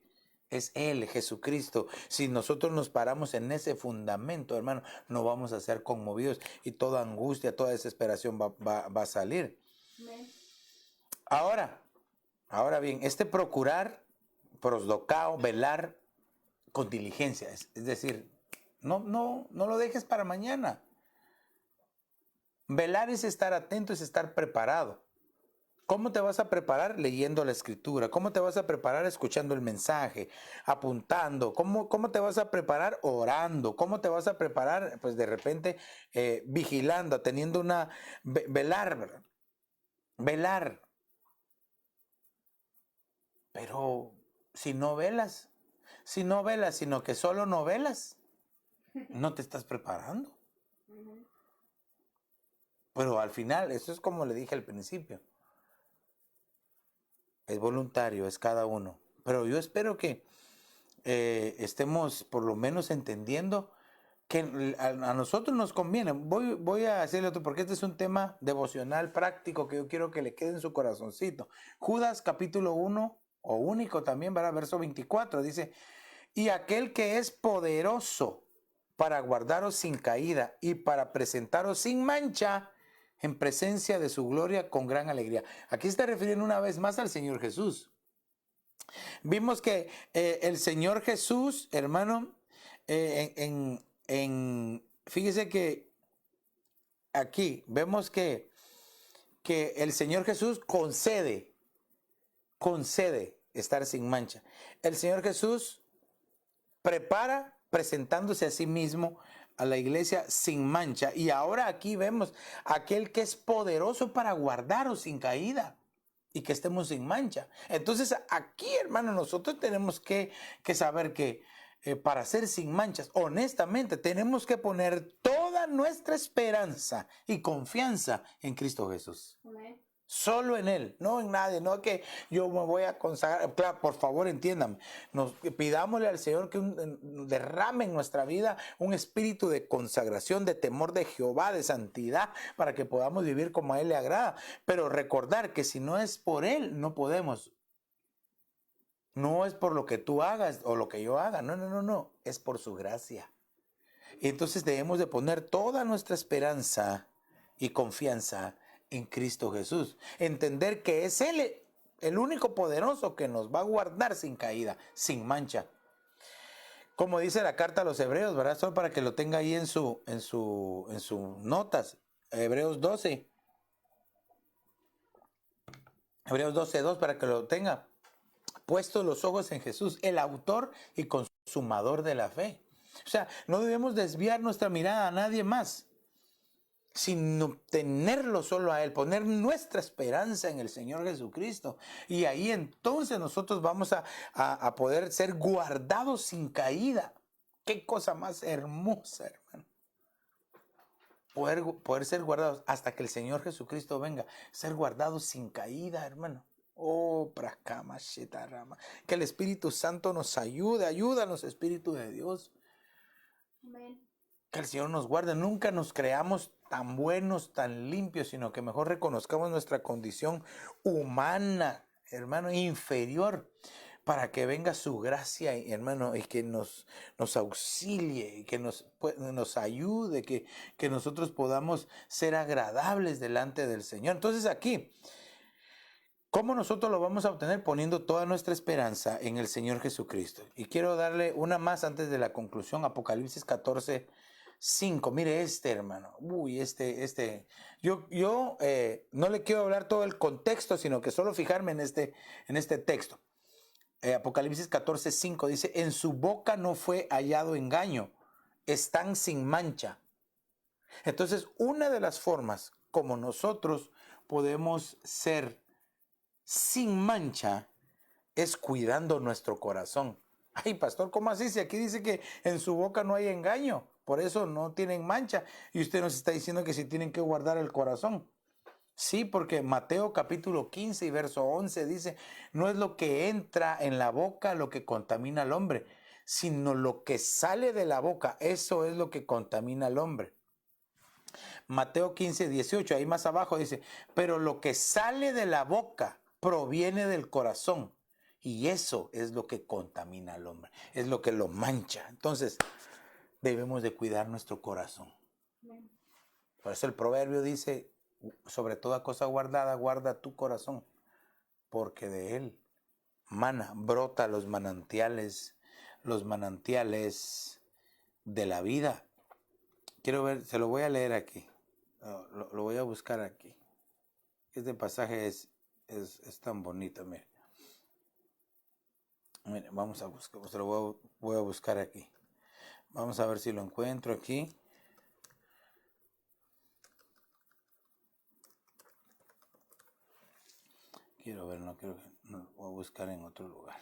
Es Él, Jesucristo. Si nosotros nos paramos en ese fundamento, hermano, no vamos a ser conmovidos y toda angustia, toda desesperación va a salir. Amén. Ahora bien, procurar, prosdocao, velar con diligencia, es decir, no lo dejes para mañana. Velar es estar atento, es estar preparado. ¿Cómo te vas a preparar? Leyendo la escritura. ¿Cómo te vas a preparar? Escuchando el mensaje, apuntando. ¿Cómo te vas a preparar? Orando. ¿Cómo te vas a preparar? Pues de repente vigilando, teniendo velar, ¿verdad? Velar. Pero si no velas, sino que solo no velas, no te estás preparando. Pero al final, eso es como le dije al principio. Es voluntario, es cada uno. Pero yo espero que estemos por lo menos entendiendo que a nosotros nos conviene. Voy a decirle otro, porque este es un tema devocional práctico que yo quiero que le quede en su corazoncito. Judas capítulo 1, o único también, ¿verdad? Verso 24, dice, y aquel que es poderoso para guardaros sin caída y para presentaros sin mancha en presencia de su gloria con gran alegría. Aquí está refiriendo una vez más al Señor Jesús. Vimos que el Señor Jesús, hermano, Fíjese que aquí vemos que el Señor Jesús concede estar sin mancha. El Señor Jesús prepara presentándose a sí mismo a la iglesia sin mancha. Y ahora aquí vemos aquel que es poderoso para guardaros sin caída y que estemos sin mancha. Entonces aquí, hermano, nosotros tenemos que saber que para ser sin manchas, honestamente, tenemos que poner toda nuestra esperanza y confianza en Cristo Jesús. Amén. Solo en Él, no en nadie, no que yo me voy a consagrar. Claro, por favor, entiéndame. Pidámosle al Señor que derrame en nuestra vida un espíritu de consagración, de temor de Jehová, de santidad, para que podamos vivir como a Él le agrada. Pero recordar que si no es por Él, no podemos. No es por lo que tú hagas o lo que yo haga, no, es por su gracia. Y entonces debemos de poner toda nuestra esperanza y confianza en Cristo Jesús. Entender que es Él el único poderoso que nos va a guardar sin caída, sin mancha. Como dice la carta a los Hebreos, ¿verdad? Solo para que lo tenga ahí en sus notas. Hebreos 12. Hebreos 12:2 para que lo tenga. Puestos los ojos en Jesús, el autor y consumador de la fe. O sea, no debemos desviar nuestra mirada a nadie más, sino tenerlo solo a Él, poner nuestra esperanza en el Señor Jesucristo. Y ahí entonces nosotros vamos a poder ser guardados sin caída. Qué cosa más hermosa, hermano. Poder ser guardados hasta que el Señor Jesucristo venga. Ser guardados sin caída, hermano. Oh, pracama, shetarama. Que el Espíritu Santo nos ayude. Ayúdanos, Espíritu de Dios. Amén. Que el Señor nos guarde. Nunca nos creamos tan buenos, tan limpios, sino que mejor reconozcamos nuestra condición humana, hermano, inferior, para que venga su gracia, hermano, y que nos auxilie, y que nos ayude, que nosotros podamos ser agradables delante del Señor. Entonces aquí, ¿cómo nosotros lo vamos a obtener? Poniendo toda nuestra esperanza en el Señor Jesucristo. Y quiero darle una más antes de la conclusión, Apocalipsis 14:5. Mire hermano. Yo no le quiero hablar todo el contexto, sino que solo fijarme en este texto. Apocalipsis 14:5 dice, en su boca no fue hallado engaño, están sin mancha. Entonces, una de las formas como nosotros podemos ser sin mancha es cuidando nuestro corazón. Ay, pastor, ¿cómo así? Si aquí dice que en su boca no hay engaño, por eso no tienen mancha. Y usted nos está diciendo que si tienen que guardar el corazón. Sí, porque Mateo capítulo 15 y verso 11 dice, no es lo que entra en la boca lo que contamina al hombre, sino lo que sale de la boca, eso es lo que contamina al hombre. Mateo 15:18, ahí más abajo dice, pero lo que sale de la boca proviene del corazón y eso es lo que contamina al hombre, es lo que lo mancha. Entonces, debemos de cuidar nuestro corazón. Por eso el proverbio dice, sobre toda cosa guardada, guarda tu corazón, porque de él brota los manantiales de la vida. Quiero ver, se lo voy a leer aquí, lo voy a buscar aquí. Este pasaje es tan bonito, mire. Mire, vamos a buscar, se lo voy a buscar aquí. Vamos a ver si lo encuentro aquí. Quiero ver, no voy a buscar en otro lugar.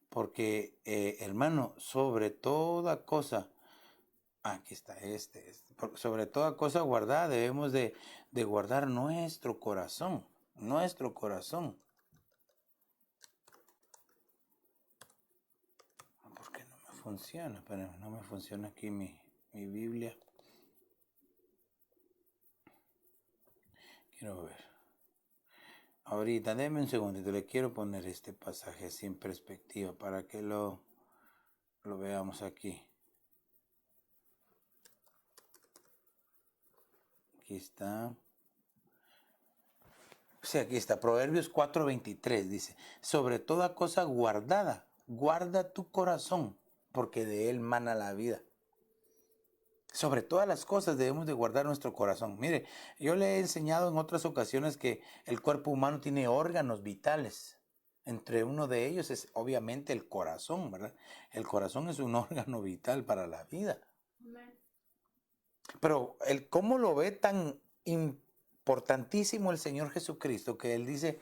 Porque, hermano, sobre toda cosa, aquí está sobre toda cosa guardada, debemos de guardar nuestro corazón. ¿Por qué no me funciona? Pero no me funciona aquí mi Biblia. Quiero ver. Ahorita, déme un segundito, le quiero poner este pasaje así en perspectiva para que lo veamos aquí. Aquí está. Sí, aquí está. Proverbios 4:23 dice, sobre toda cosa guardada, guarda tu corazón, porque de él mana la vida. Sobre todas las cosas debemos de guardar nuestro corazón. Mire, yo le he enseñado en otras ocasiones que el cuerpo humano tiene órganos vitales. Entre uno de ellos es obviamente el corazón, ¿verdad? El corazón es un órgano vital para la vida. Pero cómo lo ve tan importantísimo el Señor Jesucristo, que Él dice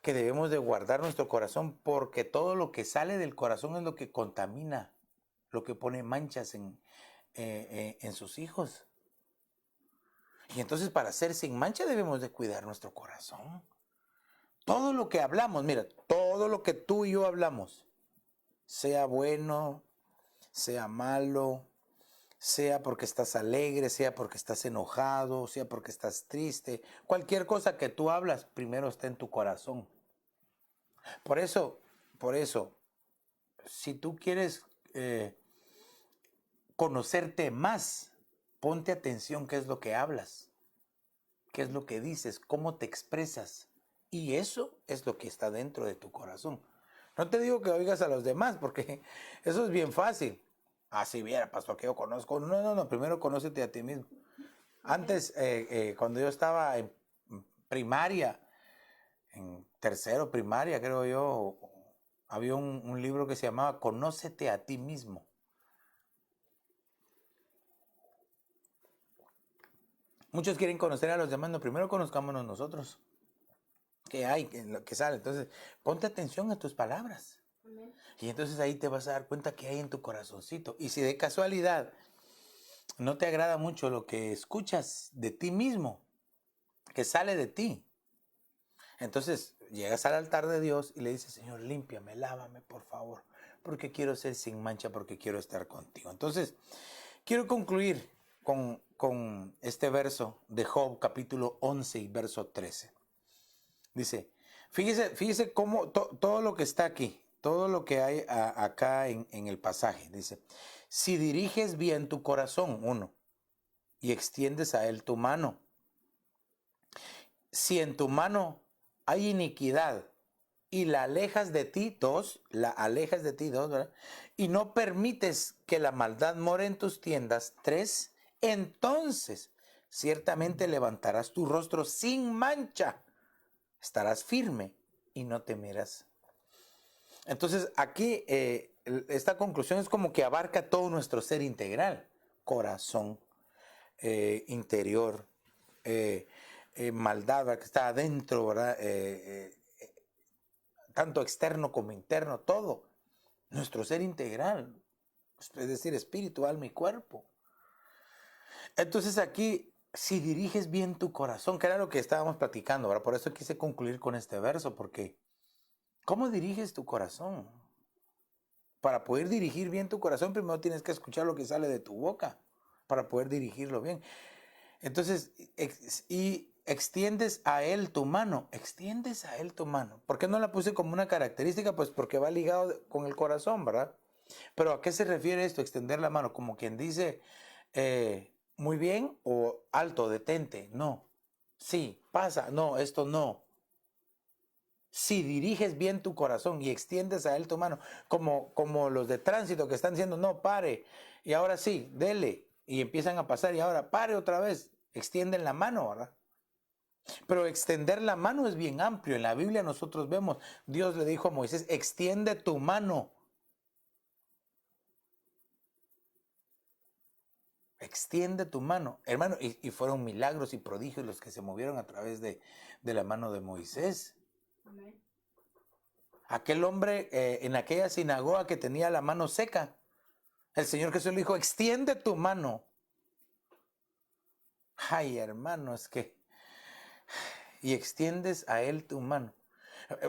que debemos de guardar nuestro corazón, porque todo lo que sale del corazón es lo que contamina, lo que pone manchas en sus hijos. Y entonces para ser sin mancha debemos de cuidar nuestro corazón. Todo lo que hablamos, mira, todo lo que tú y yo hablamos, sea bueno, sea malo, sea porque estás alegre, sea porque estás enojado, sea porque estás triste, cualquier cosa que tú hablas, primero está en tu corazón. Por eso, si tú quieres conocerte más, ponte atención qué es lo que hablas, qué es lo que dices, cómo te expresas. Y eso es lo que está dentro de tu corazón. No te digo que oigas a los demás, porque eso es bien fácil. Ah, si viera, pastor, que yo conozco. No, primero conócete a ti mismo. Antes, cuando yo estaba en primaria, en tercero primaria, creo yo, había un libro que se llamaba Conócete a ti mismo. Muchos quieren conocer a los demás, no, primero conozcámonos nosotros. ¿Qué hay? ¿Qué sale? Entonces, ponte atención a tus palabras. Amén. Y entonces ahí te vas a dar cuenta que hay en tu corazoncito. Y si de casualidad no te agrada mucho lo que escuchas de ti mismo, que sale de ti, entonces llegas al altar de Dios y le dices, Señor, límpiame, lávame, por favor, porque quiero ser sin mancha, porque quiero estar contigo. Entonces, quiero concluir con este verso de Job, capítulo 11 y verso 13. Dice, fíjese cómo todo lo que está aquí, todo lo que hay acá en el pasaje. Dice, si diriges bien tu corazón, 1, y extiendes a él tu mano. Si en tu mano hay iniquidad y la alejas de ti, 2, ¿verdad? Y no permites que la maldad more en tus tiendas, 3, entonces ciertamente levantarás tu rostro sin mancha, estarás firme y no temerás. Entonces aquí esta conclusión es como que abarca todo nuestro ser integral, corazón, interior, maldad, ¿verdad? Que está adentro, ¿verdad? Tanto externo como interno, todo. Nuestro ser integral, es decir, espíritu, alma y cuerpo. Entonces aquí, si diriges bien tu corazón, que era lo que estábamos platicando, ¿verdad? Por eso quise concluir con este verso, porque ¿cómo diriges tu corazón? Para poder dirigir bien tu corazón, primero tienes que escuchar lo que sale de tu boca, para poder dirigirlo bien. Entonces, extiendes a él tu mano, extiendes a él tu mano. ¿Por qué no la puse como una característica? Pues porque va ligado con el corazón, ¿verdad? Pero ¿a qué se refiere esto, extender la mano? Como quien dice, muy bien o alto, detente. No. Sí, pasa. No, esto no. Si diriges bien tu corazón y extiendes a él tu mano, como los de tránsito que están diciendo, no, pare, y ahora sí, dele, y empiezan a pasar, y ahora pare otra vez, extienden la mano, ¿verdad? Pero extender la mano es bien amplio. En la Biblia nosotros vemos, Dios le dijo a Moisés, extiende tu mano. Extiende tu mano, hermano, y fueron milagros y prodigios los que se movieron a través de la mano de Moisés. Amén. Aquel hombre en aquella sinagoga que tenía la mano seca, el Señor Jesús le dijo, extiende tu mano. Ay, hermano, es que... Y extiendes a él tu mano.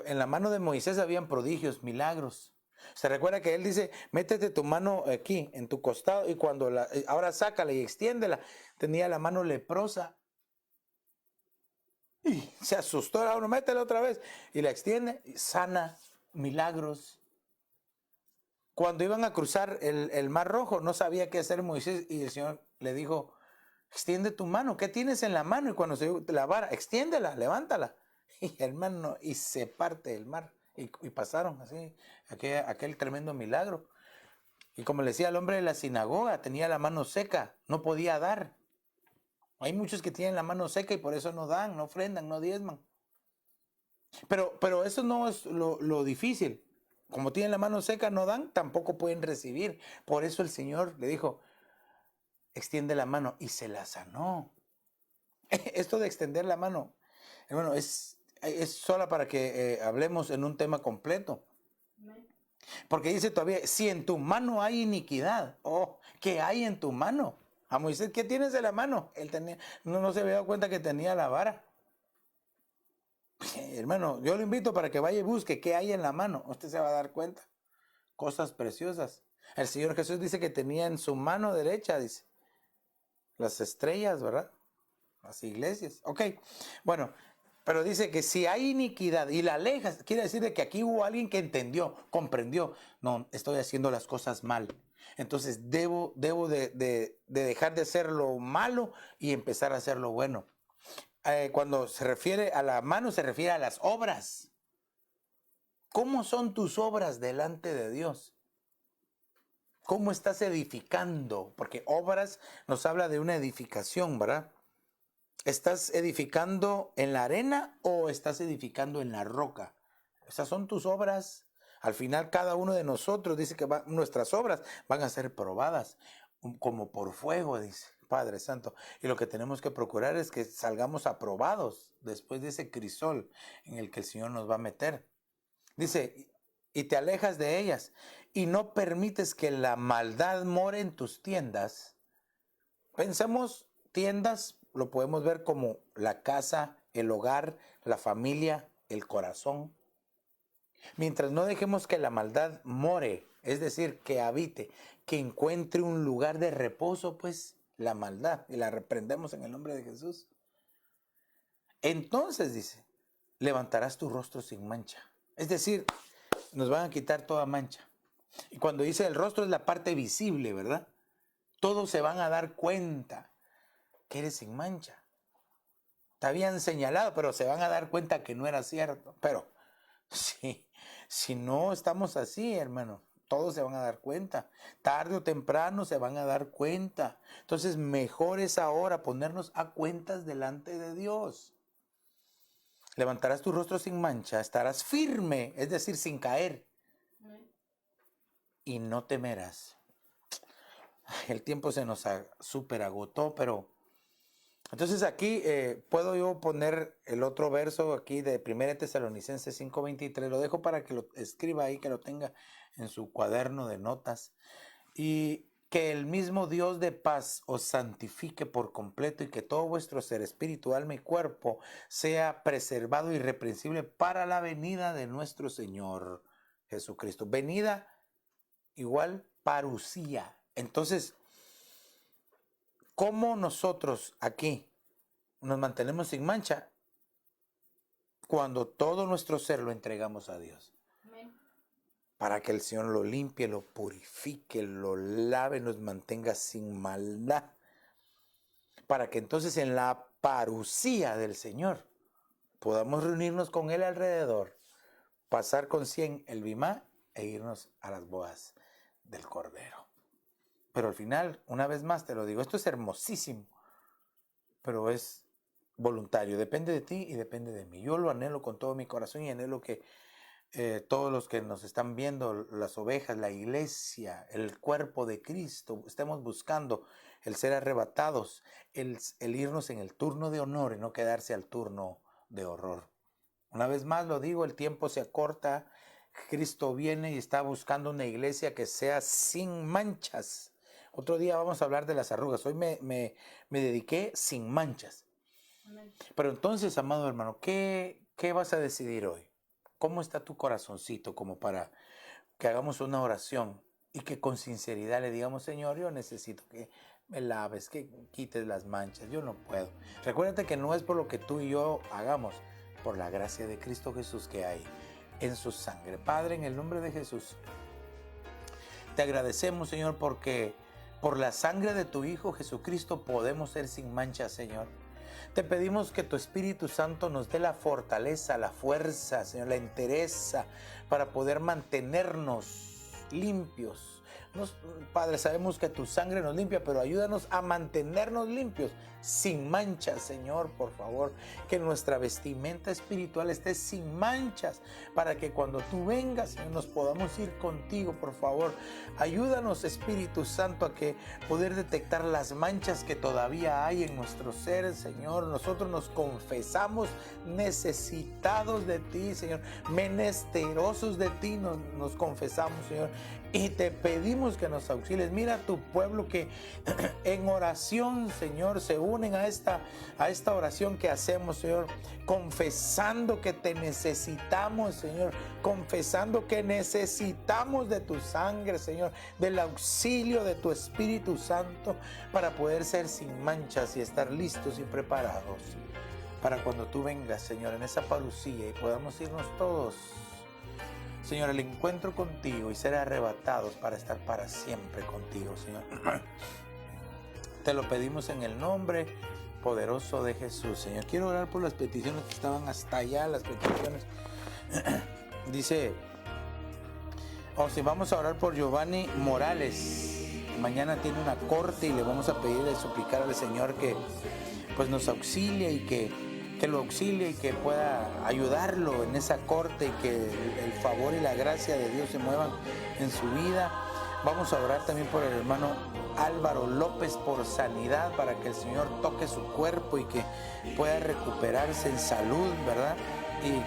En la mano de Moisés habían prodigios, milagros. Se recuerda que él dice, métete tu mano aquí, en tu costado, y cuando ahora sácala y extiéndela. Tenía la mano leprosa. Y se asustó, ahora uno, métela otra vez. Y la extiende, y sana, milagros. Cuando iban a cruzar el Mar Rojo, no sabía qué hacer Moisés, y el Señor le dijo, extiende tu mano, ¿qué tienes en la mano? Y cuando se la vara, extiéndela, levántala. Y hermano, y se parte el mar. Y pasaron así, aquel tremendo milagro. Y como le decía al hombre de la sinagoga, tenía la mano seca, no podía dar. Hay muchos que tienen la mano seca y por eso no dan, no ofrendan, no diezman. Pero eso no es lo difícil. Como tienen la mano seca, no dan, tampoco pueden recibir. Por eso el Señor le dijo, extiende la mano y se la sanó. Esto de extender la mano, hermano, es solo para que hablemos en un tema completo. Porque dice todavía, si en tu mano hay iniquidad, ¿qué hay en tu mano? A Moisés, ¿qué tienes de la mano? Él no se había dado cuenta que tenía la vara. Hermano, yo lo invito para que vaya y busque qué hay en la mano. Usted se va a dar cuenta. Cosas preciosas. El Señor Jesús dice que tenía en su mano derecha, dice, las estrellas, ¿verdad? Las iglesias. Ok, bueno, pero dice que si hay iniquidad y la alejas, quiere decir de que aquí hubo alguien que entendió, comprendió. No, estoy haciendo las cosas mal. Entonces debo de dejar de hacer lo malo y empezar a hacer lo bueno. Cuando se refiere a la mano, se refiere a las obras. ¿Cómo son tus obras delante de Dios? ¿Cómo estás edificando? Porque obras nos habla de una edificación, ¿verdad? ¿Estás edificando en la arena o estás edificando en la roca? Esas son tus obras. Al final cada uno de nosotros dice que nuestras obras van a ser probadas como por fuego, dice Padre Santo. Y lo que tenemos que procurar es que salgamos aprobados después de ese crisol en el que el Señor nos va a meter. Dice, y te alejas de ellas y no permites que la maldad more en tus tiendas. Pensemos, tiendas lo podemos ver como la casa, el hogar, la familia, el corazón. Mientras no dejemos que la maldad more, es decir, que habite, que encuentre un lugar de reposo, pues la maldad, y la reprendemos en el nombre de Jesús. Entonces dice, levantarás tu rostro sin mancha. Es decir, nos van a quitar toda mancha. Y cuando dice el rostro es la parte visible, ¿verdad? Todos se van a dar cuenta que eres sin mancha. Te habían señalado, pero se van a dar cuenta que no era cierto. Pero si no estamos así, hermano, todos se van a dar cuenta. Tarde o temprano se van a dar cuenta. Entonces, mejor es ahora ponernos a cuentas delante de Dios. Levantarás tu rostro sin mancha, estarás firme, es decir, sin caer. Y no temerás. El tiempo se nos súper agotó, pero entonces aquí puedo yo poner el otro verso aquí de 1 Tesalonicenses 5:23. Lo dejo para que lo escriba ahí, que lo tenga en su cuaderno de notas. Y que el mismo Dios de paz os santifique por completo y que todo vuestro ser, espíritu, alma y cuerpo sea preservado irreprensible para la venida de nuestro Señor Jesucristo. Venida igual parusía. Entonces, ¿cómo nosotros aquí nos mantenemos sin mancha? Cuando todo nuestro ser lo entregamos a Dios. Amén. Para que el Señor lo limpie, lo purifique, lo lave, nos mantenga sin maldad. Para que entonces en la parusía del Señor podamos reunirnos con Él alrededor, pasar con 100 el bimá e irnos a las bodas del Cordero. Pero al final, una vez más te lo digo, esto es hermosísimo, pero es voluntario, depende de ti y depende de mí. Yo lo anhelo con todo mi corazón y anhelo que todos los que nos están viendo, las ovejas, la iglesia, el cuerpo de Cristo, estemos buscando el ser arrebatados, el irnos en el turno de honor y no quedarse al turno de horror. Una vez más lo digo, el tiempo se acorta, Cristo viene y está buscando una iglesia que sea sin manchas. Otro día vamos a hablar de las arrugas. Hoy me dediqué sin manchas. Amén. Pero entonces, amado hermano, ¿qué vas a decidir hoy? ¿Cómo está tu corazoncito como para que hagamos una oración y que con sinceridad le digamos, Señor, yo necesito que me laves, que quites las manchas, yo no puedo? Recuérdate que no es por lo que tú y yo hagamos, por la gracia de Cristo Jesús que hay en su sangre. Padre, en el nombre de Jesús, te agradecemos, Señor, porque por la sangre de tu Hijo Jesucristo podemos ser sin mancha, Señor. Te pedimos que tu Espíritu Santo nos dé la fortaleza, la fuerza, Señor, la entereza para poder mantenernos limpios, Padre, sabemos que tu sangre nos limpia, pero ayúdanos a mantenernos limpios, sin manchas, Señor, por favor. Que nuestra vestimenta espiritual esté sin manchas, para que cuando tú vengas, Señor, nos podamos ir contigo, por favor. Ayúdanos, Espíritu Santo, a que poder detectar las manchas que todavía hay en nuestro ser, Señor. Nosotros nos confesamos necesitados de ti, Señor, menesterosos de ti, nos confesamos, Señor, y te pedimos que nos auxilies. Mira a tu pueblo que en oración, Señor, se unen a esta oración que hacemos, Señor, confesando que te necesitamos, Señor, confesando que necesitamos de tu sangre, Señor, del auxilio de tu Espíritu Santo, para poder ser sin manchas y estar listos y preparados para cuando tú vengas, Señor, en esa parucía, y podamos irnos todos, Señor, al encuentro contigo y ser arrebatados para estar para siempre contigo, Señor. Te lo pedimos en el nombre poderoso de Jesús, Señor. Quiero orar por las peticiones que estaban hasta allá, las peticiones. Dice, si vamos a orar por Giovanni Morales. Mañana tiene una corte y le vamos a pedir y suplicar al Señor que pues nos auxilie y que lo auxilie y que pueda ayudarlo en esa corte, y que el favor y la gracia de Dios se muevan en su vida. Vamos a orar también por el hermano Álvaro López, por sanidad, para que el Señor toque su cuerpo y que pueda recuperarse en salud, ¿verdad? Y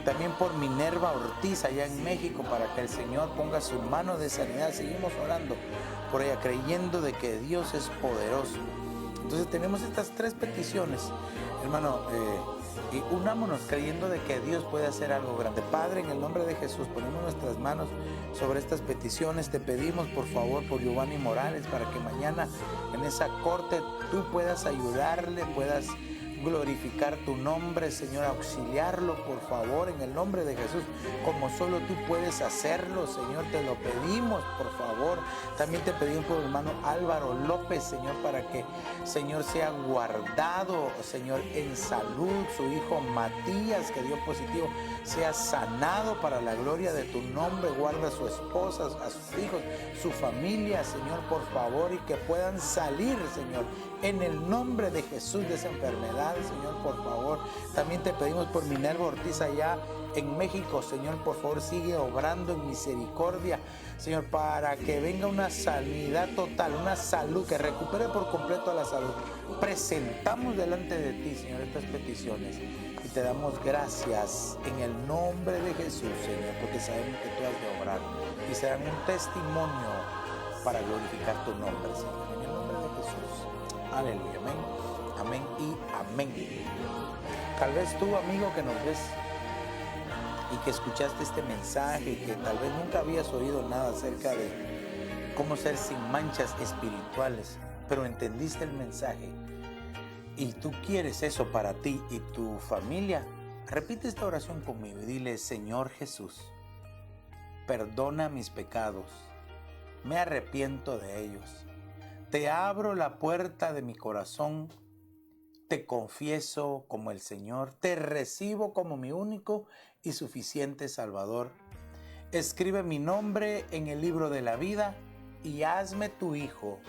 también por Minerva Ortiz allá en México, para que el Señor ponga su mano de sanidad. Seguimos orando por ella, creyendo de que Dios es poderoso. Entonces tenemos estas tres peticiones, hermano, y unámonos creyendo de que Dios puede hacer algo grande. Padre, en el nombre de Jesús, ponemos nuestras manos sobre estas peticiones. Te pedimos, por favor, por Giovanni Morales, para que mañana en esa corte tú puedas ayudarle, puedas glorificar tu nombre, Señor, auxiliarlo, por favor, en el nombre de Jesús, como solo tú puedes hacerlo, Señor, te lo pedimos, por favor. También te pedimos por el hermano Álvaro López, Señor, para que, Señor, sea guardado, Señor, en salud. Su hijo Matías, que dio positivo, sea sanado para la gloria de tu nombre. Guarda a su esposa, a sus hijos, su familia, Señor, por favor, y que puedan salir, Señor, en el nombre de Jesús, de esa enfermedad, Señor, por favor. También te pedimos por Minerva Ortiz allá en México, Señor, por favor, sigue obrando en misericordia, Señor, para que venga una sanidad total, una salud, que recupere por completo la salud. Presentamos delante de ti, Señor, estas peticiones y te damos gracias en el nombre de Jesús, Señor, porque sabemos que tú has de obrar y serán un testimonio para glorificar tu nombre, Señor, en el nombre de Jesús. Aleluya, amén, amén y amén. Tal vez tú, amigo, que nos ves y que escuchaste este mensaje y que tal vez nunca habías oído nada acerca de cómo ser sin manchas espirituales, pero entendiste el mensaje y tú quieres eso para ti y tu familia, repite esta oración conmigo y dile: Señor Jesús, perdona mis pecados, me arrepiento de ellos. Te abro la puerta de mi corazón, te confieso como el Señor, te recibo como mi único y suficiente Salvador. Escribe mi nombre en el libro de la vida y hazme tu hijo.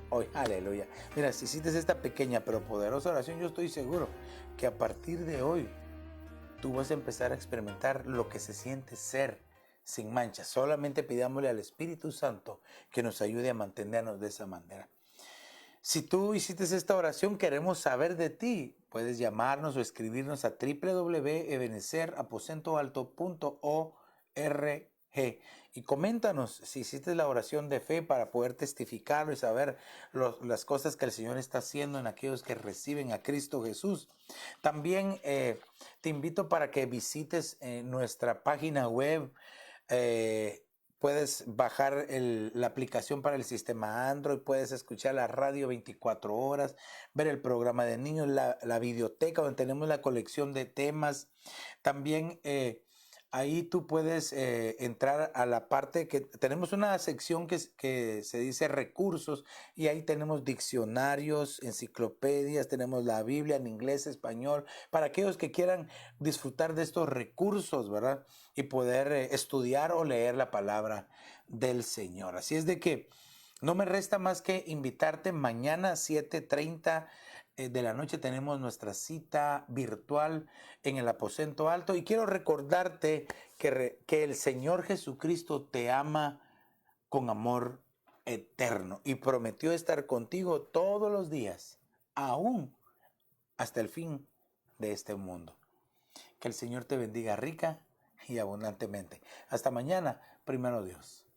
Hoy, aleluya. Mira, si hiciste esta pequeña pero poderosa oración, yo estoy seguro que a partir de hoy tú vas a empezar a experimentar lo que se siente ser sin mancha. Solamente pidámosle al Espíritu Santo que nos ayude a mantenernos de esa manera. Si tú hiciste esta oración, queremos saber de ti. Puedes llamarnos o escribirnos a www.ebenezeraposentoalto.org y coméntanos si hiciste la oración de fe, para poder testificarlo y saber las cosas que el Señor está haciendo en aquellos que reciben a Cristo Jesús. También te invito para que visites nuestra página web. Puedes bajar la aplicación para el sistema Android, puedes escuchar la radio 24 horas, ver el programa de niños, la videoteca donde tenemos la colección de temas. También Ahí tú puedes entrar a la parte que tenemos una sección que se dice recursos y ahí tenemos diccionarios, enciclopedias, tenemos la Biblia en inglés, español, para aquellos que quieran disfrutar de estos recursos, ¿verdad? Y poder estudiar o leer la palabra del Señor. Así es de que no me resta más que invitarte mañana a 7:30 de la noche tenemos nuestra cita virtual en el aposento alto y quiero recordarte que el Señor Jesucristo te ama con amor eterno y prometió estar contigo todos los días, aún hasta el fin de este mundo. Que el Señor te bendiga rica y abundantemente. Hasta mañana, primero Dios.